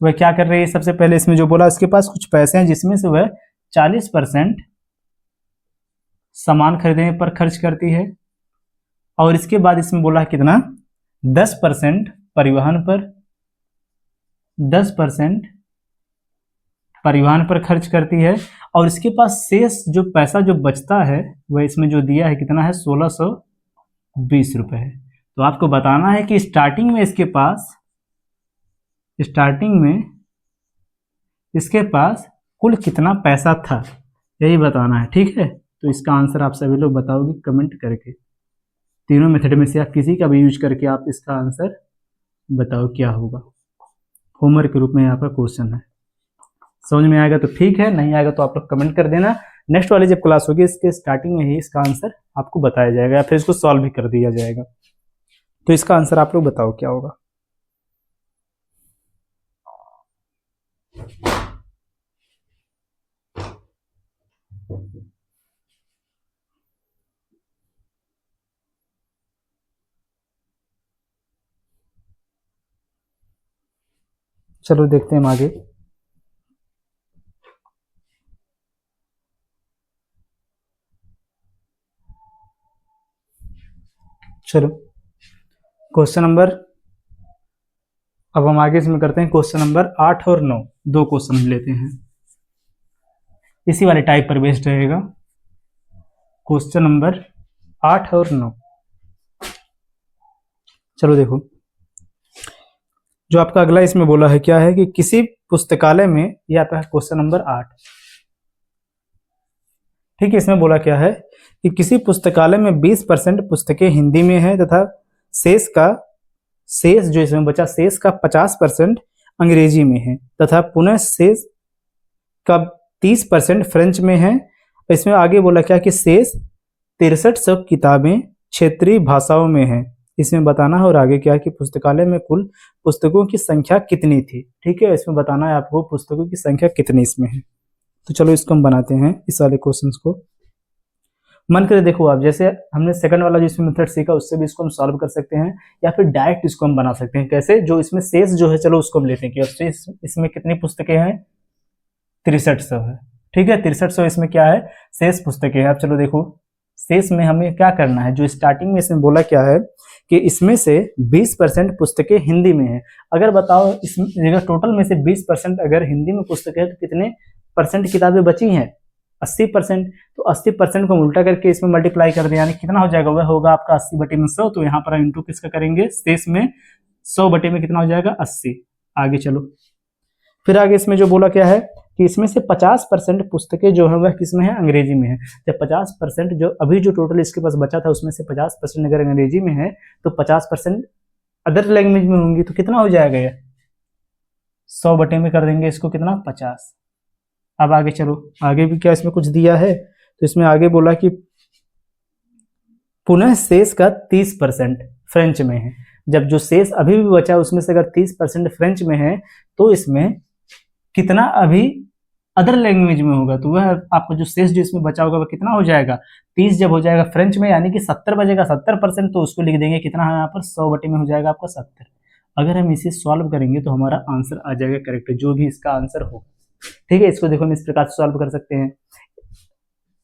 वह क्या कर रही है, सबसे पहले इसमें जो बोला उसके पास कुछ पैसे हैं जिसमें से वह 40% सामान खरीदने पर खर्च करती है, और इसके बाद इसमें बोला है कितना 10% परिवहन पर, 10% परिवहन पर खर्च करती है, और इसके पास शेष जो पैसा जो बचता है वह इसमें जो दिया है कितना है 1620 रुपए है। तो आपको बताना है कि स्टार्टिंग में इसके पास कुल कितना पैसा था, यही बताना है, ठीक है। तो इसका आंसर आप सभी लोग बताओगे कमेंट करके। तीनों मेथड में से आप किसी का भी यूज करके आप इसका आंसर बताओ क्या होगा। होमवर्क के रूप में यहाँ पर क्वेश्चन है, समझ में आएगा तो ठीक है, नहीं आएगा तो आप लोग कमेंट कर देना। नेक्स्ट वाली जब क्लास होगी इसके स्टार्टिंग में ही इसका आंसर आपको बताया जाएगा या फिर इसको सॉल्व भी कर दिया जाएगा। तो इसका आंसर आप लोग बताओ क्या होगा। चलो देखते हैं हम आगे। चलो क्वेश्चन नंबर, अब हम आगे इसमें करते हैं क्वेश्चन नंबर 8 और 9, दो क्वेश्चन लेते हैं, इसी वाले टाइप पर बेस्ड रहेगा। क्वेश्चन नंबर 8 और 9, चलो देखो जो आपका अगला इसमें बोला है क्या है कि किसी पुस्तकालय में, ये आता है क्वेश्चन नंबर 8, ठीक है। इसमें बोला क्या है कि किसी पुस्तकालय में 20% पुस्तकें हिंदी में है तथा शेष जो इसमें बचा शेष का 50% अंग्रेजी में है तथा पुनः शेष का 30% फ्रेंच में है। इसमें आगे बोला क्या कि शेष 6300 किताबें क्षेत्रीय भाषाओं में है, इसमें बताना है। और आगे क्या है कि पुस्तकालय में कुल पुस्तकों की संख्या कितनी थी, ठीक है। इसमें बताना है आपको पुस्तकों की संख्या कितनी इसमें है। तो चलो इसको हम बनाते हैं, इस वाले क्वेश्चन को। मन करे देखो आप, जैसे हमने सेकंड वाला जो इसमें मेथड सीखा उससे भी इसको हम सॉल्व कर सकते हैं, या फिर डायरेक्ट इसको हम बना सकते हैं। कैसे? जो इसमें शेष जो है, चलो उसको हम लेते हैं कि शेष इसमें कितनी पुस्तकें हैं, 6300 है, ठीक है। 6300 इसमें क्या है, शेष पुस्तकें हैं। अब चलो देखो शेष में हमें क्या करना है, जो स्टार्टिंग में इसमें बोला क्या है कि इसमें से 20% पुस्तकें हिंदी में है। अगर बताओ इसमें अगर टोटल में से 20% अगर हिंदी में पुस्तकें है तो कितने परसेंट किताबें बची हैं, 80%। तो 80% को उल्टा करके इसमें मल्टीप्लाई कर दें, यानी कितना हो जाएगा, वह होगा आपका 80/100। तो यहाँ पर हम इंटू किसका करेंगे, शेष में 100 में कितना हो जाएगा, 80। आगे चलो फिर आगे इसमें जो बोला क्या है कि इसमें से 50% पुस्तकें जो है वह किसमें है, अंग्रेजी में है। जब 50% जो अभी जो टोटल इसके पास बचा था उसमें से 50% अगर अंग्रेजी में है तो 50% अदर लैंग्वेज में होंगी, तो कितना हो जाएगा ये, 100 में कर देंगे इसको, कितना, 50। अब आगे चलो, आगे भी क्या इसमें कुछ दिया है, तो इसमें आगे बोला कि पुनः शेष का 30% फ्रेंच में है। जब जो शेष अभी भी बचा उसमें से अगर 30% फ्रेंच में है तो इसमें कितना अभी अदर लैंग्वेज में होगा, तो वह आपको जो शेष जो इसमें बचा होगा वह कितना हो जाएगा, 30 जब हो जाएगा फ्रेंच में, यानी कि 70 बचेगा, 70%, तो उसको लिख देंगे कितना है यहाँ पर, 100 में हो जाएगा आपका 70। अगर हम इसे सॉल्व करेंगे तो हमारा आंसर आ जाएगा करेक्ट, जो भी इसका आंसर हो, ठीक है। इसको देखो हम इस प्रकार से सॉल्व कर सकते हैं,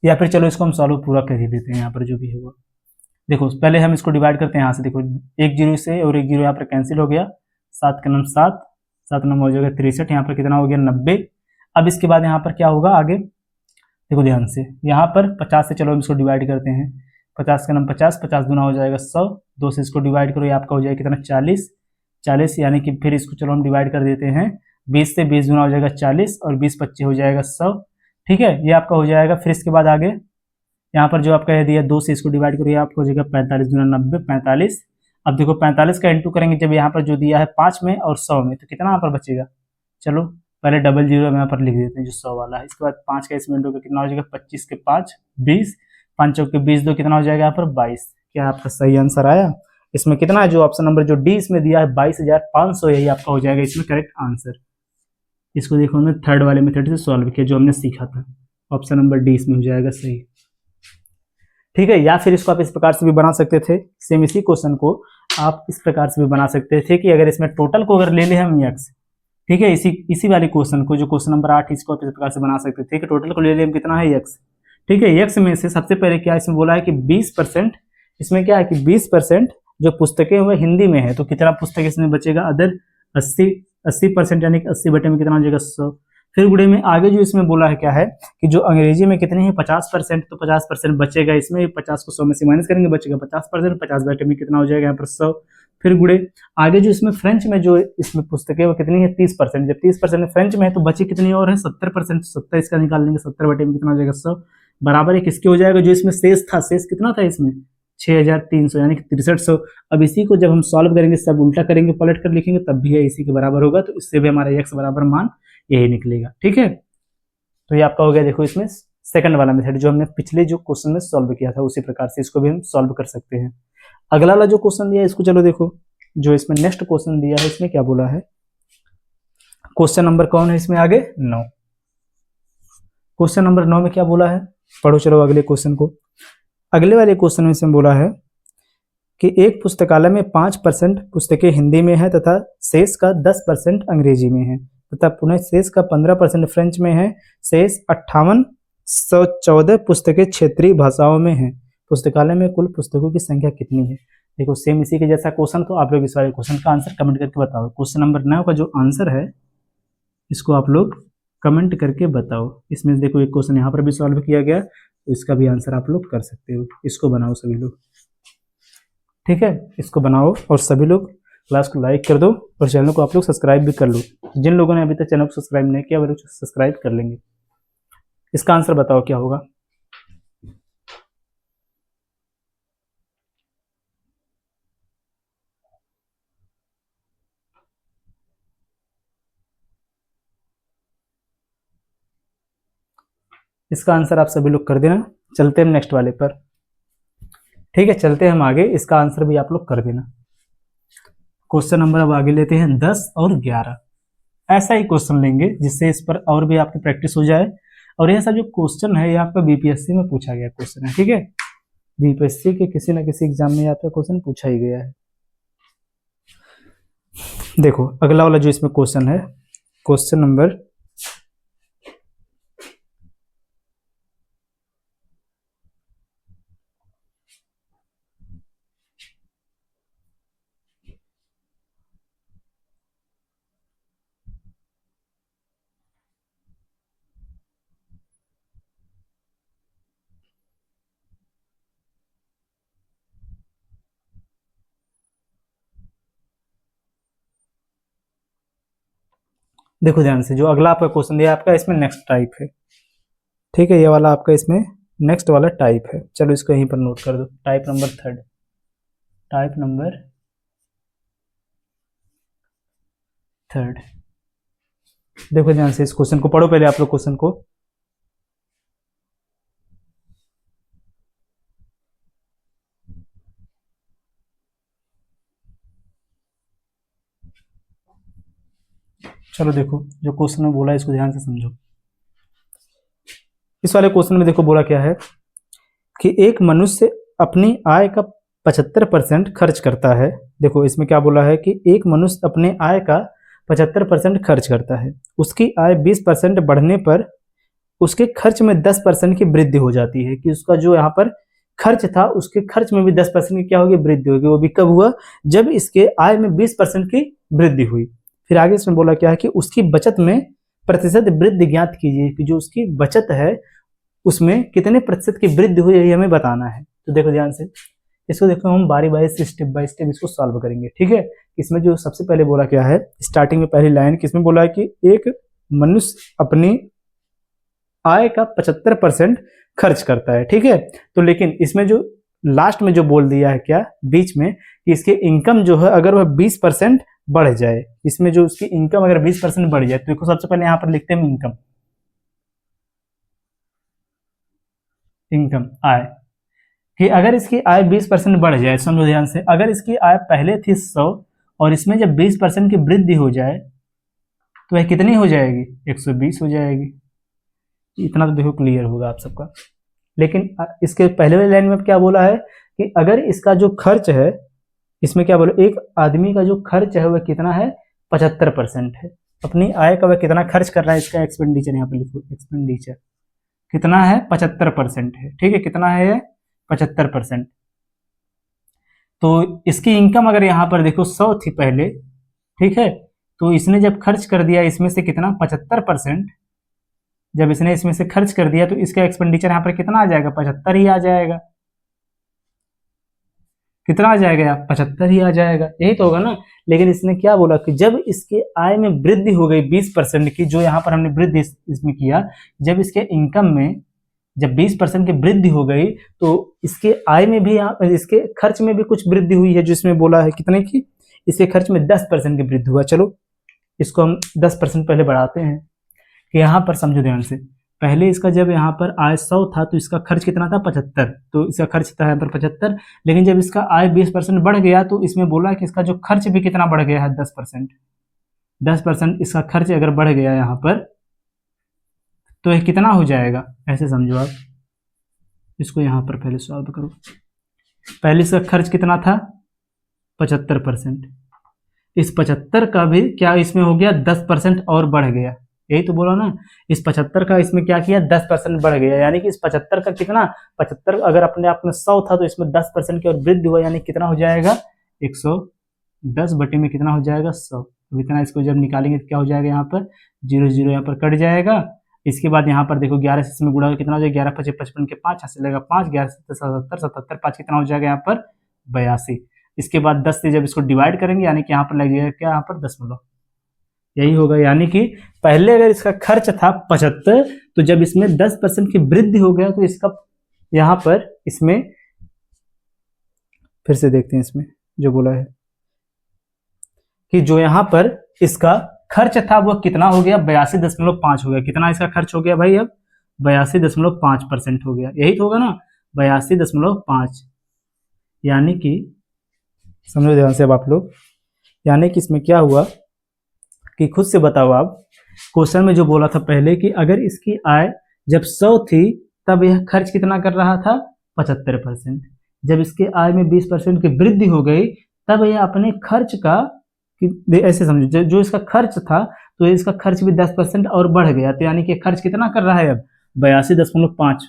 या फिर चलो इसको हम सॉल्व पूरा कर ही देते हैं। यहाँ पर जो भी होगा देखो, पहले हम इसको डिवाइड करते हैं यहाँ से। देखो 1 जीरो से और 1 जीरो यहाँ पर कैंसिल हो गया, 7 का नम 7, 7 नम हो जाएगा 63, यहाँ पर कितना हो गया, 90। अब इसके बाद यहाँ पर क्या होगा आगे, देखो ध्यान से, यहाँ पर 50 से चलो हम इसको डिवाइड करते हैं। 50 का नम 50, 50 दूना हो जाएगा 100, 2 से इसको डिवाइड करो, ये आपका हो जाएगा कितना, 40, 40, यानी कि फिर इसको चलो हम डिवाइड कर देते हैं। 20 से 20 दूना हो जाएगा 40 और 20 25 हो जाएगा 100, ठीक है, ये आपका हो जाएगा। फिर इसके बाद आगे यहाँ पर जो आपका दिया 2 से इसको डिवाइड करो, ये आपको हो जाएगा 45 दूना 90, 45। अब देखो 45 का इंटू करेंगे जब यहाँ पर जो दिया है 5 में और 100 में, तो कितना यहाँ पर बचेगा, चलो पहले डबल जीरो यहाँ पर लिख देते हैं जो 100 वाला है। इसके बाद 5 का इसमें इंटू कितना हो जाएगा, 25 के 5 20, 5 चौके 20, 2 कितना हो जाएगा यहाँ पर 22। क्या आपका सही आंसर आया? इसमें कितना है, जो ऑप्शन नंबर जो डी इसमें दिया है 22,500, यही आपका हो जाएगा इसमें करेक्ट आंसर। इसको देखो हमने थर्ड वाले मेथड से सॉल्व किया जो हमने सीखा था, ऑप्शन नंबर डी इसमें हो जाएगा सही, ठीक है। या फिर इसको आप इस प्रकार से भी बना सकते थे, सेम इसी क्वेश्चन को आप इस प्रकार से भी बना सकते थे कि अगर इसमें टोटल को अगर ले ले हम एक्स, ठीक है, इसी वाले क्वेश्चन को जो क्वेश्चन नंबर 8, इसको आप इस प्रकार से बना सकते थे कि टोटल को ले ले हम कितना है एक्स, ठीक है। एक्स में से सबसे पहले क्या इसमें बोला है कि 20%, इसमें क्या है कि 20% जो पुस्तकें हुए हिंदी में है, तो कितना पुस्तक इसमें बचेगा, अदर 80% यानी कि 80 में कितना हो जाएगा, 100। फिर गुड़े में आगे जो इसमें बोला है क्या है कि जो अंग्रेजी में कितने हैं 50%, तो 50% बचेगा इसमें, 50 को 100 में से माइनस करेंगे बचेगा 50%, 50 में कितना हो जाएगा यहाँ पर 100। फिर गुड़े आगे जो इसमें फ्रेंच में जो इसमें पुस्तकें वो कितनी है, 30%, जब 30% फ्रेंच में है तो बची कितनी और है, 70%, 70 इसका निकाल लेंगे, 70 में कितना हो जाएगा 100, बराबर है किसके हो जाएगा, जो इसमें शेष था, शेष कितना था इसमें 6300 यानी कि 6300। अब इसी को जब हम सॉल्व करेंगे, सब उल्टा करेंगे, पलट कर लिखेंगे, तब भी है इसी के बराबर होगा, तो इससे भी हमारा x बराबर मान यही निकलेगा, ठीक है। तो ये आपका हो गया, देखो इसमें सेकंड वाला मेथड जो हमने पिछले जो क्वेश्चन में सॉल्व किया था उसी प्रकार से इसको भी हम सॉल्व कर सकते हैं। अगला वाला जो क्वेश्चन दिया है इसको चलो देखो, जो इसमें नेक्स्ट क्वेश्चन दिया है इसमें क्या बोला है, क्वेश्चन नंबर कौन है इसमें आगे, 9। क्वेश्चन नंबर 9 में क्या बोला है, पढ़ो चलो अगले क्वेश्चन को। अगले वाले क्वेश्चन में इसमें बोला है कि एक पुस्तकालय में 5% पुस्तकें हिंदी में है तथा शेष का 10% अंग्रेजी में है तथा पुनः शेष का 15% फ्रेंच में है। शेष 5814 पुस्तकें क्षेत्रीय भाषाओं में हैं। पुस्तकालय में कुल पुस्तकों की संख्या कितनी है? देखो सेम इसी के जैसा क्वेश्चन, तो आप लोग इस वाले क्वेश्चन का आंसर कमेंट करके बताओ। क्वेश्चन नंबर 9 का जो आंसर है इसको आप लोग कमेंट करके बताओ। इसमें देखो एक क्वेश्चन यहाँ पर भी सॉल्व किया गया, तो इसका भी आंसर आप लोग कर सकते हो। इसको बनाओ सभी लोग, ठीक है, इसको बनाओ और सभी लोग क्लास को लाइक कर दो और चैनल को आप लोग सब्सक्राइब भी कर लो। जिन लोगों ने अभी तक चैनल को सब्सक्राइब नहीं किया वो लोग सब्सक्राइब कर लेंगे। इसका आंसर बताओ क्या होगा। इसका आंसर आप सभी लोग कर देना। चलते हैं नेक्स्ट वाले पर, ठीक है, चलते हैं हम आगे। इसका आंसर भी आप लोग कर देना। क्वेश्चन नंबर अब आगे लेते हैं 10 और 11। ऐसा ही क्वेश्चन लेंगे जिससे इस पर और भी आपकी प्रैक्टिस हो जाए। और यह सब जो क्वेश्चन है ये आपका बीपीएससी में पूछा गया क्वेश्चन है, ठीक है, बीपीएससी के किसी न किसी एग्जाम में आपका क्वेश्चन पूछा ही गया है। देखो अगला वाला जो इसमें क्वेश्चन है, क्वेश्चन नंबर देखो ध्यान से, जो अगला आपका क्वेश्चन दिया आपका इसमें नेक्स्ट टाइप है, ठीक है, ये वाला आपका इसमें नेक्स्ट वाला टाइप है। चलो इसको यहीं पर नोट कर दो। Type number 3, type number 3। देखो ध्यान से, इस क्वेश्चन को पढ़ो पहले आप लोग क्वेश्चन को। चलो देखो जो क्वेश्चन में बोला इसको ध्यान से समझो। इस वाले क्वेश्चन में देखो बोला क्या है कि एक मनुष्य अपनी आय का 75% खर्च करता है। देखो इसमें क्या बोला है कि एक मनुष्य अपने आय का 75% खर्च करता है। उसकी आय 20% बढ़ने पर उसके खर्च में 10% की वृद्धि हो जाती है। कि उसका जो यहाँ पर खर्च था उसके खर्च में भी 10% की क्या होगी, वृद्धि होगी। वो भी कब हुआ, जब इसके आय में 20% की वृद्धि हुई। फिर आगे इसमें बोला क्या है कि उसकी बचत में प्रतिशत वृद्धि ज्ञात कीजिए, कि जो उसकी बचत है उसमें कितने प्रतिशत की वृद्धि हुई है हमें बताना है। तो देखो ध्यान से, इसको देखो हम बारी बारी से स्टेप बाय स्टेप इसको सॉल्व करेंगे, ठीक है। इसमें जो सबसे पहले बोला क्या है, स्टार्टिंग में पहली लाइन किसमें बोला है कि एक मनुष्य अपनी आय का 75% खर्च करता है, ठीक है। तो लेकिन इसमें जो लास्ट में जो बोल दिया है क्या बीच में, कि इसके इनकम जो है अगर वह 20% बढ़ जाए, इसमें जो उसकी इनकम अगर 20% बढ़ जाए, तो देखो सबसे पहले यहां पर लिखते हैं इनकम, इनकम आय, कि अगर इसकी आय 20% बढ़ जाए, समझो ध्यान से, अगर इसकी आय पहले थी 100 और इसमें जब 20% की वृद्धि हो जाए तो वह कितनी हो जाएगी, 120 हो जाएगी। इतना तो देखो क्लियर होगा आप सबका। लेकिन इसके पहले वाली लाइन में क्या बोला है कि अगर इसका जो खर्च है, इसमें क्या बोला, एक आदमी का जो खर्च है वह कितना है, 75% है। अपनी आय का वह कितना खर्च कर रहा है, इसका एक्सपेंडिचर यहाँ पे लिखो, एक्सपेंडिचर कितना है, 75% है, ठीक है। कितना है, 75%। तो इसकी इनकम अगर यहाँ पर देखो 100 थी पहले, ठीक है, तो इसने जब खर्च कर दिया इसमें से कितना, 75%, जब इसने इसमें से खर्च कर दिया तो इसका एक्सपेंडिचर यहाँ पर कितना आ जाएगा, 75 ही आ जाएगा। कितना आ जाएगा, 75 ही आ जाएगा, यही तो होगा ना। लेकिन इसने क्या बोला कि जब इसके आय में वृद्धि हो गई 20% की, जो यहाँ पर हमने वृद्धि इसमें किया, जब इसके इनकम में जब 20% की वृद्धि हो गई तो इसके आय में भी, इसके खर्च में भी कुछ वृद्धि हुई है, जो इसमें बोला है कितने की, इसके खर्च में 10% की वृद्धि हुआ। चलो इसको हम 10% पहले बढ़ाते हैं, कि यहाँ पर समझो ध्यान से, पहले इसका जब यहाँ पर आय 100 था तो इसका खर्च कितना था, 75, तो इसका खर्च था यहाँ पर 75। लेकिन जब इसका आय 20% बढ़ गया तो इसमें बोला कि इसका जो खर्च भी कितना बढ़ गया है, 10%। 10% इसका खर्च अगर बढ़ गया यहाँ पर तो यह कितना हो जाएगा, ऐसे समझो आप। इसको यहाँ पर पहले सॉल्व करो। पहले इसका खर्च कितना था, 75%। इस 75 का भी क्या इसमें हो गया 10% और बढ़ गया, यही तो बोला ना। इस 75 का इसमें क्या किया 10% बढ़ गया, यानी कि इस 75 का कितना, 75 अगर अपने आप में 100 था तो इसमें 10% की और वृद्धि हुआ, यानी कितना हो जाएगा 110 बटे में कितना हो जाएगा 100। तो इतना इसको जब निकालेंगे तो क्या हो जाएगा, यहाँ पर 0 0 यहाँ पर कट जाएगा। इसके बाद यहाँ पर देखो 11 से इसमें गुणा कितना हो जाएगा, 11 5 55 के 5 हाथ से लगेगा 5, 11 77 77 5 कितना हो जाएगा यहाँ पर 82। इसके बाद 10 से जब इसको डिवाइड करेंगे यानी कि यहाँ पर लग जाएगा क्या, यहाँ पर दशमलव, यही होगा। यानी कि पहले अगर इसका खर्च था 75 तो जब इसमें 10% की वृद्धि हो गया तो इसका यहाँ पर इसमें फिर से देखते हैं इसमें जो बोला है कि जो यहाँ पर इसका खर्च था वो कितना हो गया 82.5 हो गया। कितना इसका खर्च हो गया भाई, अब 82.5% हो गया, यही तो होगा ना 82.5। यानी कि समझो ध्यान से अब आप लोग, यानी कि इसमें क्या हुआ कि खुद से बताओ आप, क्वेश्चन में जो बोला था पहले कि अगर इसकी आय जब 100 थी तब यह खर्च कितना कर रहा था 75%। जब इसके आय में 20% की वृद्धि हो गई तब यह अपने खर्च का ऐसे समझो, जो इसका खर्च था तो इसका खर्च भी 10% और बढ़ गया, तो यानी कि खर्च कितना कर रहा है अब 82.5,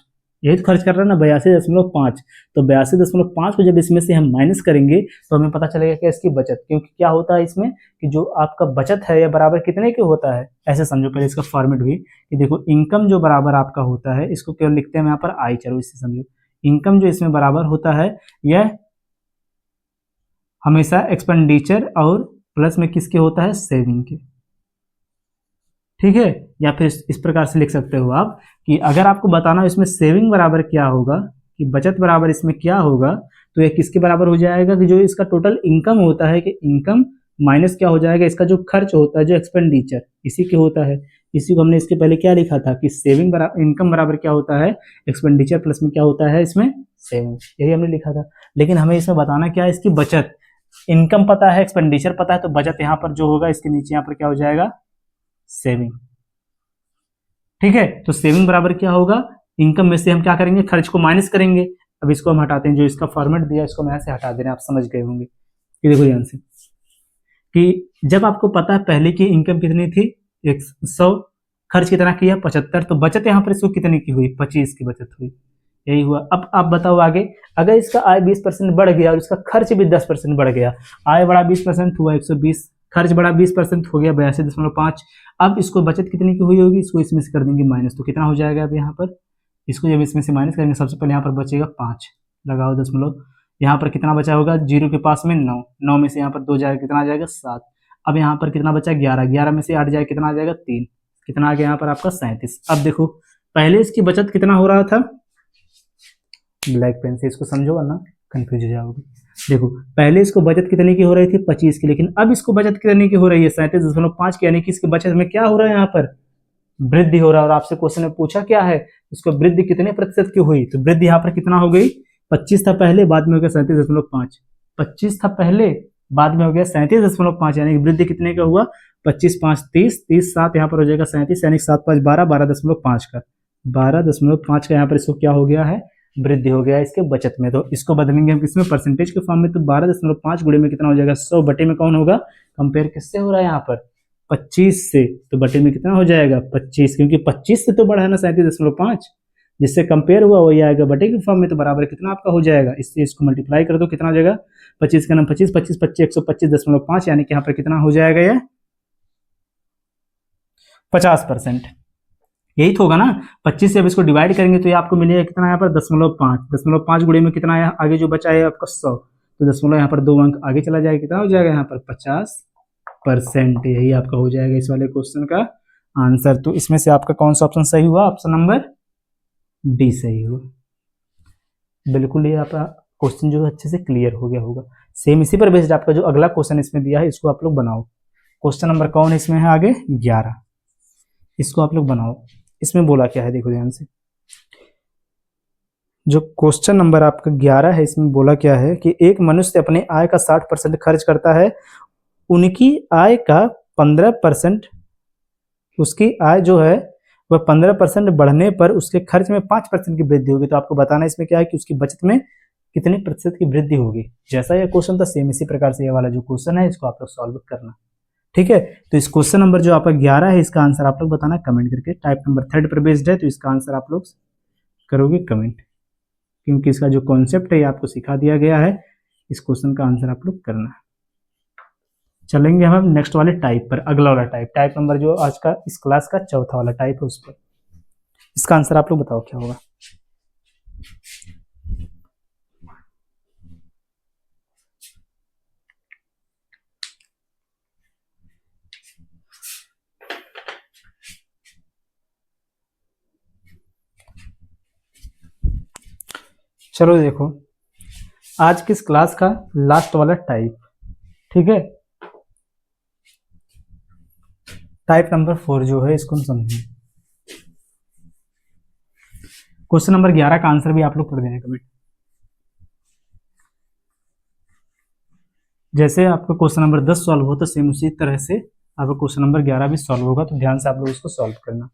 यही तो खर्च कर रहा है ना 82.5। तो 82.5 को जब इसमें से हम माइनस करेंगे तो हमें पता चलेगा कि इसकी बचत, क्योंकि क्या होता है इसमें कि जो आपका बचत है यह बराबर कितने के होता है, ऐसे समझो। पहले इसका फॉर्मेट भी कि देखो इनकम जो बराबर आपका होता है, इसको केवल लिखते हैं यहाँ पर आई, चलो इससे समझो। इनकम जो इसमें बराबर होता है यह हमेशा एक्सपेंडिचर और प्लस में किसके होता है, सेविंग के, ठीक है। या फिर इस प्रकार से लिख सकते हो आप कि अगर आपको बताना इसमें सेविंग बराबर क्या होगा, कि बचत बराबर इसमें क्या होगा, तो ये किसके बराबर हो जाएगा कि जो इसका टोटल इनकम होता है कि इनकम माइनस क्या हो जाएगा इसका जो खर्च होता है जो एक्सपेंडिचर इसी के होता है। इसी को हमने इसके पहले क्या लिखा था कि सेविंग बराबर इनकम बराबर क्या होता है एक्सपेंडिचर प्लस में क्या होता है इसमें सेविंग, यही हमने लिखा था। लेकिन हमें इसमें बताना क्या है, इसकी बचत। इनकम पता है, एक्सपेंडिचर पता है, तो बचत यहाँ पर जो होगा इसके नीचे यहाँ पर क्या हो जाएगा सेविंग, ठीक है। तो सेविंग बराबर क्या होगा, इनकम में से हम क्या करेंगे खर्च को माइनस करेंगे। अब इसको हम हटाते हैं, जो इसका फॉर्मेट दिया इसको मैं ऐसे हटा दे रहे हैं, आप समझ गए होंगे। ये देखो ध्यान से कि जब आपको पता है पहले की इनकम कितनी थी 100, खर्च कितना किया 75, तो बचत यहाँ पर इसको कितने की हुई 25 की बचत हुई, यही हुआ। अब आप बताओ आगे, अगर इसका आय 20% बढ़ गया और इसका खर्च भी 10% बढ़ गया, आय बढ़ा 20% हुआ 120, खर्च बढ़ा 20% हो गया 82.5। अब इसको बचत कितनी की हुई होगी, इसको इसमें से कर देंगे माइनस, तो कितना हो जाएगा अब यहाँ पर, इसको जब इसमें से माइनस करेंगे सबसे पहले यहाँ पर बचेगा 5, लगाओ दशमलव, यहाँ पर कितना बचा होगा 0 के पास में 9, 9 में से यहाँ पर 2 जाएगा कितना आ जाएगा 7। अब यहाँ पर कितना बचा 11, 11 में से 8 जाएगा कितना आ जाएगा 3, कितना आ गया यहाँ पर आपका 37। अब देखो पहले इसकी बचत कितना हो रहा था, ब्लैक पेन से इसको समझो वरना कंफ्यूज हो जाओगे। देखो पहले इसको बचत कितने की हो रही थी 25 की, लेकिन अब इसको बचत कितने की हो रही है 37.5 की, यानी कि इसकी बचत में क्या हो रहा है यहाँ पर वृद्धि हो रहा है। और आपसे क्वेश्चन में पूछा क्या है, इसको वृद्धि कितने प्रतिशत की हुई, तो वृद्धि यहाँ पर कितना हो गई 25 था पहले, बाद में हो गया 37.5, 25 था पहले बाद में हो गया 37.5, यानी वृद्धि कितने का हुआ 25 5 30, 30 7 यहाँ पर हो जाएगा 37, यानी 7 5 12, 12.5 का 12.5 का यहाँ पर इसको क्या हो गया है वृद्धि हो गया इसके बचत में। तो इसको बदलेंगे हम किसमें परसेंटेज के फॉर्म में, तो 12.5 गुणे में कितना हो जाएगा 100 बटे में कौन होगा, कंपेयर किससे हो रहा है यहाँ पर 25 से, तो बटे में कितना हो जाएगा 25, क्योंकि 25 से तो बढ़ा है ना 37.5, जिससे कंपेयर हुआ वही आएगा बटे के फॉर्म में, तो बराबर कितना आपका हो जाएगा, इससे इसको मल्टीप्लाई कर दो कितना हो जाएगा 25 का नाम 25 25 25 125.5, यानी कि यहाँ पर कितना हो जाएगा ये 50%, यही तो होगा ना। 25 से अब इसको डिवाइड करेंगे तो ये आपको मिलेगा कितना यहाँ पर 0.5 गुणे में कितना है आगे जो बचा है आपका 100, तो दशमलव यहाँ पर 2 अंक आगे चला जाएगा, कितना हो जाएगा यहाँ पर 50%, यही आपका हो जाएगा इस वाले क्वेश्चन का आंसर। तो इसमें से आपका कौन सा ऑप्शन सही हुआ, ऑप्शन नंबर डी सही हुआ। बिल्कुल ये आपका क्वेश्चन जो है अच्छे से क्लियर हो गया होगा। सेम इसी पर बेस्ड आपका जो अगला क्वेश्चन इसमें दिया है इसको आप लोग बनाओ। क्वेश्चन नंबर कौन इसमें है आगे 11, इसको आप लोग बनाओ। इसमें बोला क्या है देखो ध्यान से, जो क्वेश्चन नंबर आपका 11 है इसमें बोला क्या है कि एक मनुष्य अपने आय का 60% खर्च करता है, उनकी आय का 15%, उसकी आय जो है वह 15% बढ़ने पर उसके खर्च में 5% की वृद्धि होगी। तो आपको बताना इसमें क्या है कि उसकी बचत में कितने प्रतिशत की वृद्धि होगी। जैसा यह क्वेश्चन था सेम इसी प्रकार से ये वाला जो क्वेश्चन है इसको आप लोग सॉल्व करना। ठीक है, तो इस क्वेश्चन नंबर जो आपका 11 है इसका आंसर आप लोग बताना कमेंट करके। टाइप नंबर 3 पर बेस्ड है तो इसका आंसर आप लोग करोगे कमेंट, क्योंकि इसका जो कॉन्सेप्ट है ये आपको सिखा दिया गया है। इस क्वेश्चन का आंसर आप लोग करना। चलेंगे हम नेक्स्ट वाले टाइप पर, अगला वाला टाइप नंबर जो आज का इस क्लास का चौथा वाला टाइप है उस पर। इसका आंसर आप लोग बताओ क्या होगा। चलो देखो, आज की इस क्लास का लास्ट वाला टाइप, ठीक है, टाइप नंबर 4 जो है इसको हम समझेंगे। क्वेश्चन नंबर 11 का आंसर भी आप लोग कर देना कमेंट। जैसे आपका क्वेश्चन नंबर 10 सॉल्व हो तो सेम उसी तरह से आपका क्वेश्चन नंबर 11 भी सॉल्व होगा, तो ध्यान से आप लोग इसको सॉल्व करना।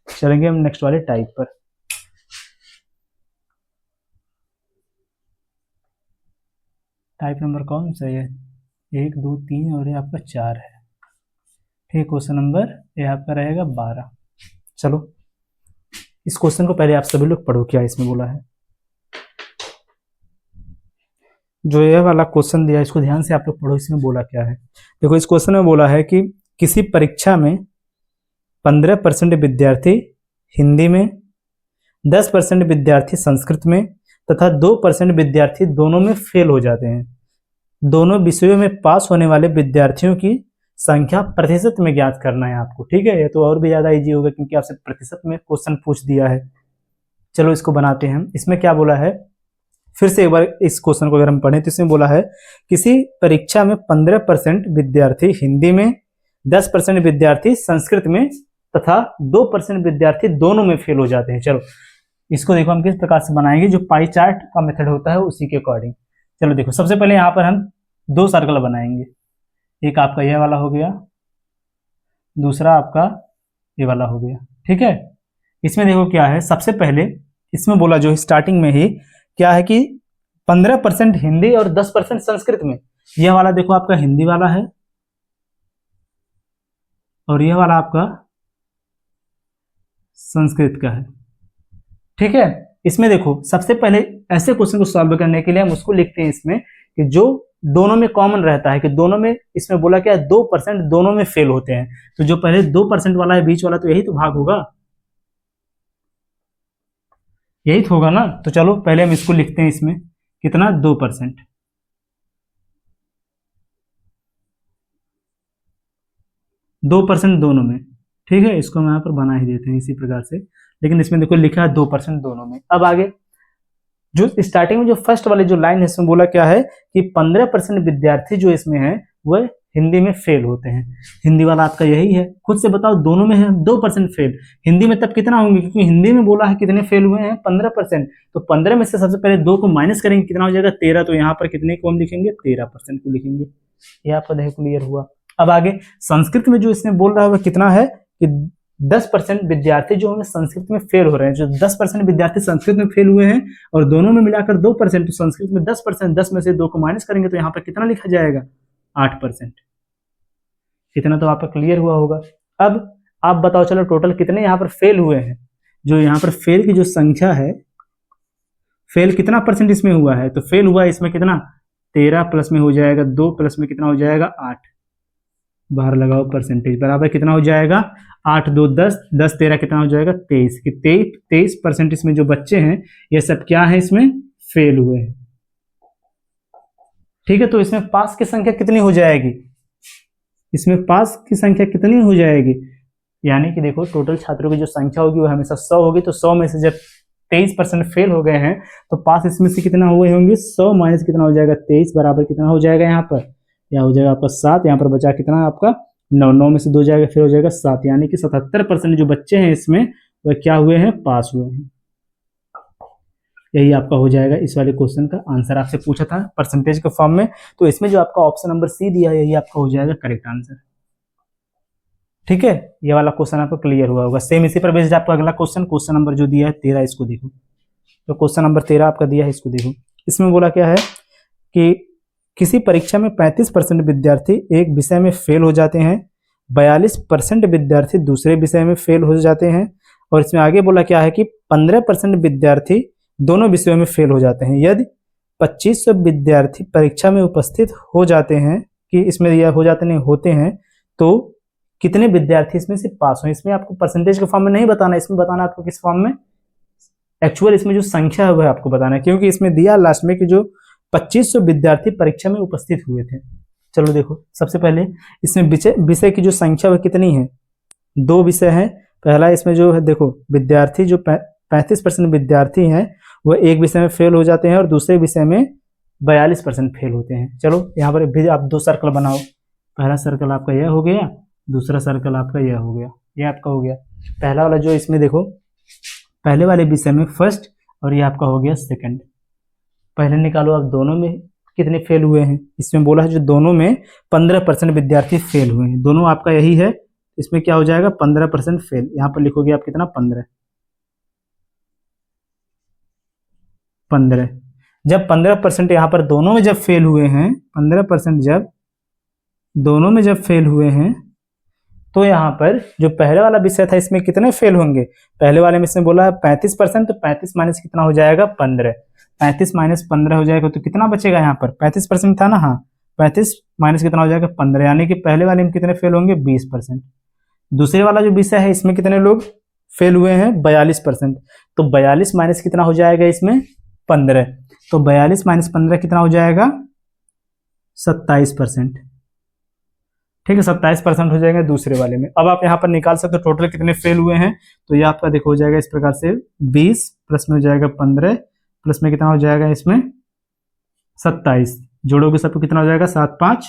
चलेंगे हम नेक्स्ट वाले टाइप पर। टाइप नंबर कौन सा है? 1 2 3 और ये आपका 4 है। ठीक, क्वेश्चन नंबर ये आपका रहेगा 12। चलो इस क्वेश्चन को पहले आप सभी लोग पढ़ो क्या इसमें बोला है। जो ये वाला क्वेश्चन दिया इसको ध्यान से आप लोग पढ़ो, इसमें बोला क्या है। देखो इस क्वेश्चन में बोला है कि किसी परीक्षा में 15% विद्यार्थी हिंदी में, 10% विद्यार्थी संस्कृत में तथा 2% विद्यार्थी दोनों में फेल हो जाते हैं। दोनों विषयों में पास होने वाले विद्यार्थियों की संख्या प्रतिशत में ज्ञात करना है आपको। ठीक है, ये तो और भी ज्यादा इजी होगा क्योंकि आपसे प्रतिशत में क्वेश्चन पूछ दिया है। चलो इसको बनाते हैं। इसमें क्या बोला है, फिर से एक बार इस क्वेश्चन को अगर हम पढ़ें तो इसमें बोला है किसी परीक्षा में 15% विद्यार्थी हिंदी में, 10% विद्यार्थी संस्कृत में तथा 2% विद्यार्थी दोनों में फेल हो जाते हैं। चलो इसको देखो हम किस प्रकार से बनाएंगे, जो पाई चार्ट का मेथड होता है उसी के अकॉर्डिंग। चलो देखो, सबसे पहले यहाँ पर हम 2 सर्कल बनाएंगे। एक आपका यह वाला हो गया, दूसरा आपका ये वाला हो गया। ठीक है, इसमें देखो क्या है, सबसे पहले इसमें बोला जो स्टार्टिंग में ही क्या है कि 15% हिंदी और 10% संस्कृत में। यह वाला देखो आपका हिंदी वाला है और यह वाला आपका संस्कृत का है। ठीक है, इसमें देखो सबसे पहले ऐसे क्वेश्चन को सॉल्व करने के लिए हम उसको लिखते हैं इसमें कि जो दोनों में कॉमन रहता है, कि दोनों में, इसमें बोला क्या है 2% दोनों में फेल होते हैं। तो जो पहले 2% वाला है बीच वाला, तो यही तो भाग होगा, यही तो होगा ना। तो चलो पहले हम इसको लिखते हैं इसमें कितना, 2%। 2% दोनों में। ठीक है, इसको हम यहाँ पर बना ही देते हैं इसी प्रकार से, लेकिन इसमें देखो लिखा है 2% दोनों में। अब आगे जो स्टार्टिंग में जो फर्स्ट वाली जो लाइन है इसमें बोला क्या है कि 15% विद्यार्थी जो इसमें है वह हिंदी में फेल होते हैं। हिंदी वाला आपका यही है, खुद से बताओ, दोनों में है 2% फेल। हिंदी में तब कितना होंगे, क्योंकि हिंदी में बोला है कितने फेल हुए हैं, 15%। तो 15 में से सबसे पहले 2 को माइनस करेंगे, कितना हो जाएगा 13। तो यहाँ पर कितने को हम लिखेंगे, 13% को लिखेंगे। ये आपका देखो क्लियर हुआ। अब आगे संस्कृत में जो इसमें बोल रहा है वह कितना है कि 10% विद्यार्थी जो हमें संस्कृत में फेल हो रहे हैं। जो 10% विद्यार्थी संस्कृत में फेल हुए हैं और दोनों में मिलाकर 2%, तो संस्कृत में 10%, 10 में से 2 को माइनस करेंगे तो यहाँ पर कितना लिखा जाएगा, 8%। इतना तो आपका क्लियर हुआ होगा। अब आप बताओ चलो टोटल कितने यहाँ पर फेल हुए हैं। जो यहाँ पर फेल की जो संख्या है, फेल कितना परसेंट इसमें हुआ है, तो फेल हुआ इसमें कितना, 13 प्लस में हो जाएगा 2 प्लस में कितना हो जाएगा 8, बाहर लगाओ परसेंटेज, बराबर कितना हो जाएगा 8 2 10, 10 13 कितना हो जाएगा 23। कि 23% इसमें जो बच्चे हैं ये सब क्या है, इसमें फेल हुए हैं। ठीक है, तो इसमें पास की संख्या कितनी हो जाएगी, इसमें पास की संख्या कितनी हो जाएगी, यानी कि देखो टोटल छात्रों की जो संख्या होगी वो हमेशा 100 होगी। तो 100 में से जब 23% फेल हो गए हैं तो पास इसमें से कितना हुए होंगे, 100 माइनस कितना हो जाएगा 23, बराबर कितना हो जाएगा यहाँ पर, यह हो जाएगा आपका 7। यहाँ पर बचा कितना आपका 9, 9 में से 2 जाएगा फिर हो जाएगा 7, यानी कि 77% जो बच्चे हैं इसमें वह क्या हुए हैं, पास हुए हैं। यही आपका हो जाएगा इस वाले क्वेश्चन का आंसर। आपसे पूछा था परसेंटेज के फॉर्म में, तो इसमें जो आपका ऑप्शन नंबर सी दिया है यही आपका हो जाएगा करेक्ट आंसर। ठीक है, ये वाला क्वेश्चन आपको क्लियर हुआ होगा। सेम इसी पर बेस्ड आपका अगला क्वेश्चन, क्वेश्चन नंबर जो दिया है 13, इसको देखो। तो क्वेश्चन नंबर 13 आपका दिया है, इसको देखो। इसमें बोला क्या है कि किसी परीक्षा में 35% विद्यार्थी एक विषय में फेल हो जाते हैं, 42% विद्यार्थी दूसरे विषय में फेल हो जाते हैं, और इसमें आगे बोला क्या है कि 15% विद्यार्थी दोनों विषयों में फेल हो जाते हैं। यदि 2500 विद्यार्थी परीक्षा में उपस्थित हो जाते हैं, कि इसमें यह हो जाते नहीं होते हैं, तो कितने विद्यार्थी इसमें से पास हो। इसमें आपको परसेंटेज के फॉर्म में नहीं बताना, इसमें बताना आपको किस फॉर्म में, एक्चुअल इसमें जो संख्या है वह आपको बताना है, क्योंकि इसमें दिया लास्ट में कि जो 2500 विद्यार्थी परीक्षा में उपस्थित हुए थे। चलो देखो, सबसे पहले इसमें विषय की जो संख्या वह कितनी है, 2 विषय है। पहला इसमें जो है देखो, विद्यार्थी जो 35% विद्यार्थी हैं वह एक विषय में फेल हो जाते हैं और दूसरे विषय में 42% फेल होते हैं। चलो यहाँ पर भी आप 2 सर्कल बनाओ, पहला सर्कल आपका यह हो गया, दूसरा सर्कल आपका यह हो गया, यह आपका हो गया। पहला वाला जो इसमें देखो, पहले वाले विषय में फर्स्ट और ये आपका हो गया सेकंड। पहले निकालो आप दोनों में कितने फेल हुए हैं। इसमें बोला है जो दोनों में 15% विद्यार्थी फेल हुए हैं, दोनों आपका यही है। इसमें क्या हो जाएगा 15% फेल, यहाँ पर लिखोगे आप कितना 15। जब 15% यहाँ पर दोनों में जब फेल हुए हैं, 15% जब दोनों में जब फेल हुए हैं, तो यहाँ पर जो पहले वाला विषय था इसमें कितने फेल होंगे। पहले वाले में इसमें बोला है 35%, तो 35 माइनस कितना हो जाएगा 15। 35 माइनस 15 हो जाएगा तो कितना बचेगा, यहाँ पर 35% था ना, हाँ 35 माइनस कितना हो जाएगा 15, यानी कि पहले वाले में कितने फेल होंगे 20%। दूसरे वाला जो विषय है इसमें कितने लोग फेल हुए हैं 42%, तो 42 माइनस कितना हो जाएगा इसमें 15, तो 42 माइनस 15 कितना हो जाएगा 27%। ठीक है, 27% हो जाएगा दूसरे वाले में। अब आप यहाँ पर निकाल सकते हो टोटल कितने फेल हुए हैं, तो ये आपका देखो हो जाएगा इस प्रकार से 20 प्लस में हो जाएगा 15 प्लस में कितना हो जाएगा इसमें 27, जोड़ोगे सबको कितना हो जाएगा 7 5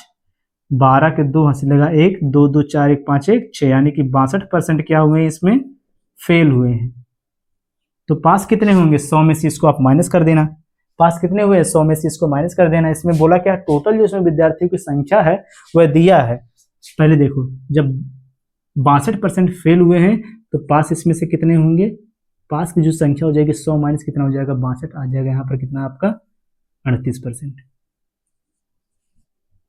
12 के 2 हंसी लगा 1 2 2 4 1 5 1 6, यानी कि 62% क्या हुए हैं इसमें फेल हुए हैं। तो पास कितने होंगे, 100 में से इसको आप माइनस कर देना, पास कितने हुए 100 में से इसको माइनस कर देना। इसमें बोला क्या टोटल जो इसमें विद्यार्थियों की संख्या है वह दिया है। पहले देखो, जब 62% फेल हुए हैं तो पास इसमें से कितने होंगे, पास की जो संख्या हो जाएगी 100 माइनस कितना हो जाएगा 62 आ जाएगा, यहाँ पर कितना आपका 38%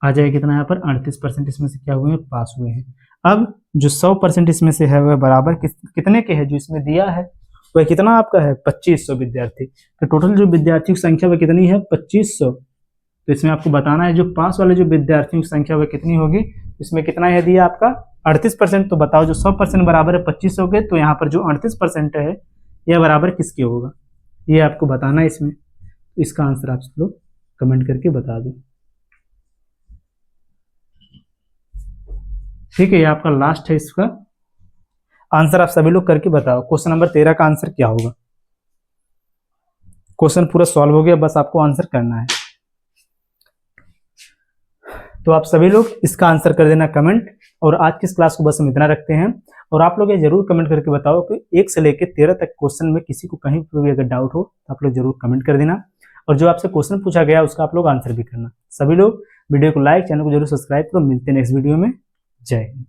आ जाएगा, कितना यहाँ पर 38% इसमें से क्या हुए हैं पास हुए हैं। अब जो 100% इसमें से है वह बराबर कितने के है, जो इसमें दिया है वह कितना आपका है 2500 विद्यार्थी। तो टोटल जो विद्यार्थियों की संख्या वह कितनी है 2500। तो इसमें आपको बताना है जो पास वाले जो विद्यार्थियों की संख्या वह कितनी होगी। इसमें कितना है दिया आपका 38%, तो बताओ जो 100% बराबर है 2500 के, तो यहाँ पर जो 38% है यह बराबर किसके होगा, ये आपको बताना है इसमें। तो इसका आंसर आप लोग कमेंट करके बता दो। ठीक है, ये आपका लास्ट है, इसका आंसर आप सभी लोग करके बताओ। क्वेश्चन नंबर 13 का आंसर क्या होगा। क्वेश्चन पूरा सॉल्व हो गया, बस आपको आंसर करना है। तो आप सभी लोग इसका आंसर कर देना कमेंट, और आज की इस क्लास को बस हम इतना रखते हैं। और आप लोग ये जरूर कमेंट करके बताओ कि 1 से लेकर 13 तक क्वेश्चन में किसी को कहीं पर भी अगर डाउट हो तो आप लोग जरूर कमेंट कर देना, और जो आपसे क्वेश्चन पूछा गया उसका आप लोग आंसर भी करना। सभी लोग वीडियो को लाइक, चैनल को जरूर सब्सक्राइब करो। मिलते हैं नेक्स्ट वीडियो में। जय हिंद।